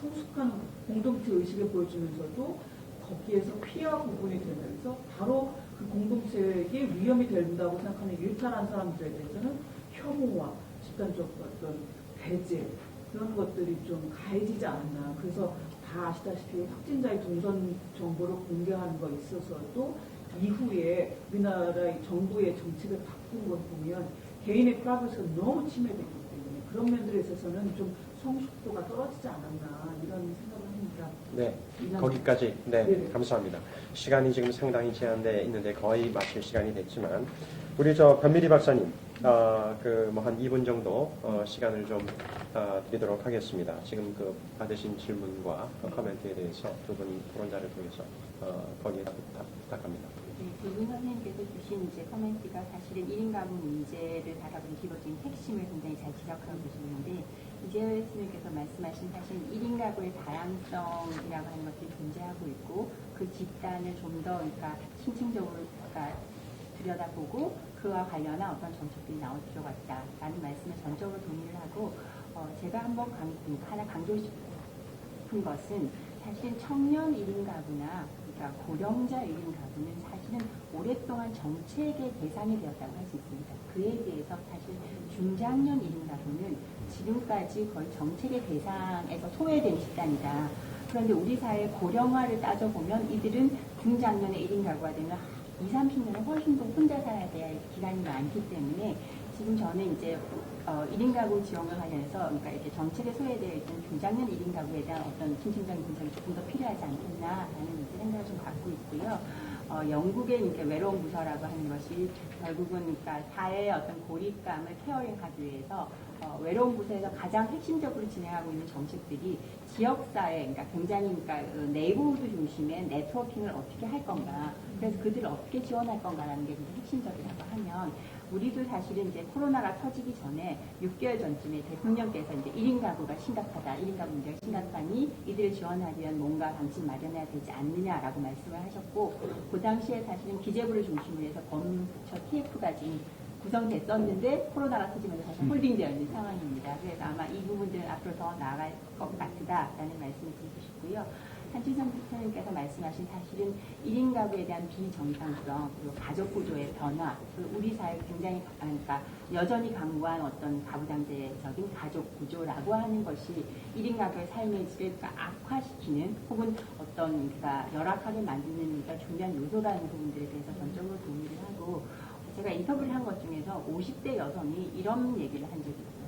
성숙한 공동체 의식을 보여주면서도 거기에서 피하 구분이 되면서 바로 그 공동체에 위험이 된다고 생각하는 일탈한 사람들에 대해서는 혐오와 집단적 어떤 배제 그런 것들이 좀 가해지지 않았나. 그래서 다 아시다시피 확진자의 동선 정보를 공개하는 거 있어서도 이후에 우리나라의 정부의 정책을 바꾼 걸 보면 개인의 프라이버시가 너무 침해되기 때문에 그런 면들에 있어서는 좀 성숙도가 떨어지지 않았나 이런 생각을 합니다.
네, 거기까지. 네,
네.
감사합니다. 시간이 지금 상당히 제한돼 있는데 거의 마칠 시간이 됐지만 우리 변미리 박사님, 한 2분 정도 시간을 좀 드리도록 하겠습니다. 지금 받으신 질문과 코멘트에 대해서 두 분 토론자를 통해서 거기에 부탁합니다.
네, 두 분 선생님께서 주신 이제 코멘트가 사실은 1인 가구 문제를 바라보는 기본적인 핵심을 굉장히 잘 지적하고 계시는데 이재열 교수님께서 말씀하신 사실 1인 가구의 다양성이라고 하는 것들이 존재하고 있고 그 집단을 좀 더 그러니까 심층적으로 들여다보고 그와 관련한 어떤 정책들이 나올 필요가 있다라는 말씀을 전적으로 동의를 하고 제가 한번 하나 강조하고 싶은 것은 사실 청년 1인 가구나 그러니까 고령자 1인 가구는 사실은 오랫동안 정책의 대상이 되었다고 할 수 있습니다. 그에 대해서 사실 중장년 1인 가구는 지금까지 거의 정책의 대상에서 소외된 집단이다. 그런데 우리 사회 고령화를 따져보면 이들은 중장년의 1인 가구가 되면 20, 30년을 훨씬 더 혼자 살아야 될 기간이 많기 때문에 지금 저는 이제 1인 가구 지원과 관련해서 그러니까 이렇게 정책에 소외되어 있는 중장년 1인 가구에 대한 어떤 심층적인 분석이 조금 더 필요하지 않겠나라는 생각을 좀 갖고 있고요. 영국의 이렇게 외로운 부서라고 하는 것이 결국은 그러니까 사회의 어떤 고립감을 케어링하기 위해서 외로운 부서에서 가장 핵심적으로 진행하고 있는 정책들이 지역사회, 그러니까 굉장히 그러니까 네이버후드 중심의 네트워킹을 어떻게 할 건가, 그래서 그들을 어떻게 지원할 건가라는 게 핵심적이라고 하면 우리도 사실은 이제 코로나가 터지기 전에 6개월 전쯤에 대통령께서 이제 1인 가구가 심각하다, 1인 가구 문제가 심각하니 이들을 지원하려면 뭔가 방식 마련해야 되지 않느냐라고 말씀을 하셨고, 그 당시에 사실은 기재부를 중심으로 해서 법무부처 TF까지 구성됐었는데 코로나가 터지면서 사실 홀딩되어 있는 상황입니다. 그래서 아마 이 부분들은 앞으로 더 나아갈 것 같다라는 말씀을 드리고 싶고요. 한진성 대표님께서 말씀하신 사실은 1인 가구에 대한 비정상성, 그리고 가족 구조의 변화, 그리고 우리 사회 굉장히 그러니까 여전히 강구한 어떤 가부장제적인 가족 구조라고 하는 것이 1인 가구의 삶의 질을 악화시키는 혹은 어떤 그러니까 열악하게 만드는 그러니까 중요한 요소라는 부분들에 대해서 전적으로 동의를 하고, 제가 인터뷰를 한 것 중에서 50대 여성이 이런 얘기를 한 적이 있어요.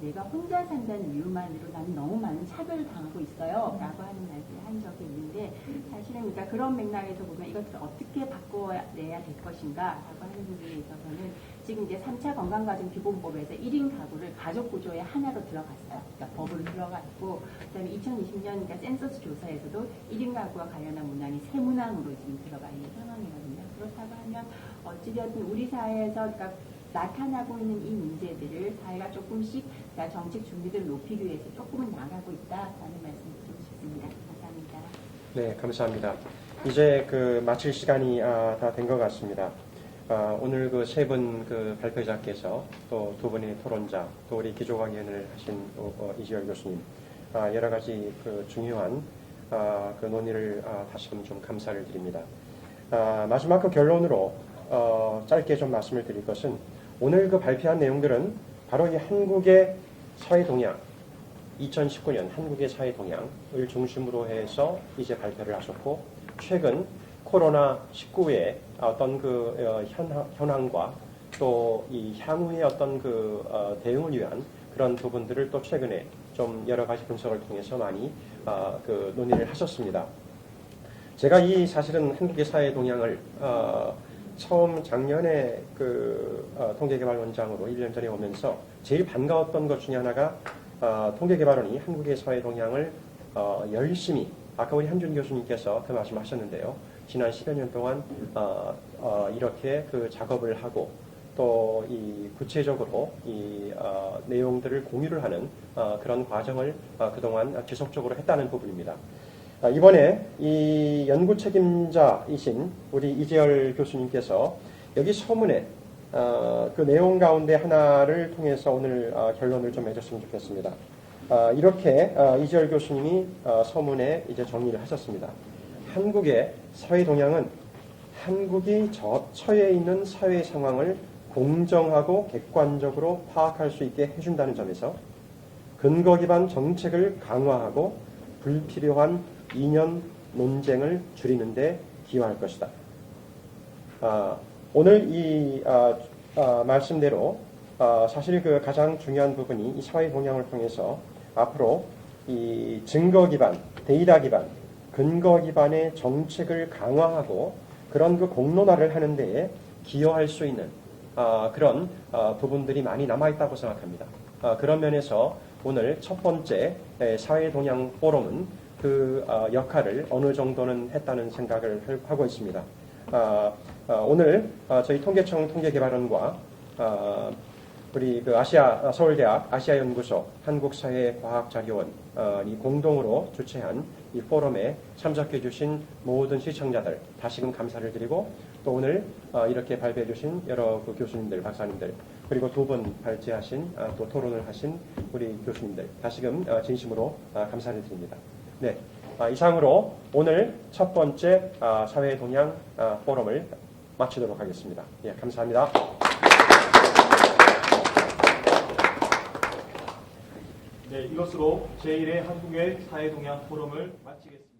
내가 혼자 산다는 이유만으로 나는 너무 많은 차별을 당하고 있어요 라고 하는 말씀을 한 적이 있는데, 사실은 그러니까 그런 맥락에서 보면 이것을 어떻게 바꿔내야 될 것인가 라고 하는 부분에 있어서는 지금 이제 3차 건강가정기본법에서 1인 가구를 가족구조의 하나로 들어갔어요. 그러니까 법으로 들어갔고, 그다음에 2020년 그러니까 센서스 조사에서도 1인 가구와 관련한 문항이 세 문항으로 지금 들어가 있는 상황이거든요. 그렇다고 하면 어찌되었든 우리 사회에서 그러니까 나타나고 있는 이 문제들을 사회가 조금씩 정책 준비를 높이기 위해서 조금은 나가고 있다라는 말씀을 드리고 싶습니다. 감사합니다.
네, 감사합니다. 이제 그 마칠 시간이 다 된 것 같습니다. 오늘 그 세 분 그 발표자께서 또 두 분의 토론자, 또 우리 기조강연을 하신 이지열 교수님, 여러 가지 그 중요한 그 논의를 다시금 좀 감사를 드립니다. 마지막 그 결론으로 짧게 좀 말씀을 드릴 것은, 오늘 그 발표한 내용들은 바로 이 한국의 사회 동향, 2019년 한국의 사회 동향을 중심으로 해서 이제 발표를 하셨고, 최근 코로나19의 어떤 그 현황과 또 이 향후의 어떤 그 대응을 위한 그런 부분들을 또 최근에 좀 여러 가지 분석을 통해서 많이 그 논의를 하셨습니다. 제가 이 사실은 한국의 사회 동향을 처음 작년에 그 통계개발원장으로 1년 전에 오면서 제일 반가웠던 것 중에 하나가 통계개발원이 한국의 사회 동향을 열심히, 아까 우리 한준 교수님께서 그 말씀하셨는데요, 지난 10여 년 동안 이렇게 그 작업을 하고 또 이 구체적으로 이 내용들을 공유를 하는 그런 과정을 그동안 지속적으로 했다는 부분입니다. 이번에 이 연구 책임자이신 우리 이재열 교수님께서 여기 서문에 그 내용 가운데 하나를 통해서 오늘 결론을 좀 해줬으면 좋겠습니다. 이렇게 이재열 교수님이 서문에 이제 정리를 하셨습니다. 한국의 사회 동향은 한국이 처해 있는 사회 상황을 공정하고 객관적으로 파악할 수 있게 해준다는 점에서 근거 기반 정책을 강화하고 불필요한 이념 논쟁을 줄이는 데 기여할 것이다. 오늘 이 말씀대로 사실 그 가장 중요한 부분이 이 사회 동향을 통해서 앞으로 이 증거 기반, 데이터 기반, 근거 기반의 정책을 강화하고 그런 그 공론화를 하는 데에 기여할 수 있는 그런 부분들이 많이 남아있다고 생각합니다. 그런 면에서 오늘 첫 번째 사회 동향 포럼은 그 역할을 어느 정도는 했다는 생각을 하고 있습니다. 오늘 저희 통계청 통계개발원과 우리 그 서울대학 아시아연구소 한국사회과학자료원이 공동으로 주최한 이 포럼에 참석해 주신 모든 시청자들 다시금 감사를 드리고, 또 오늘 이렇게 발표해 주신 여러 그 교수님들, 박사님들, 그리고 두 분 발제하신 또 토론을 하신 우리 교수님들 다시금 진심으로 감사를 드립니다. 네, 이상으로 오늘 첫 번째 사회 동향 포럼을 마치도록 하겠습니다. 예, 감사합니다.
네, 이것으로 제1회 한국의 사회 동향 포럼을 마치겠습니다.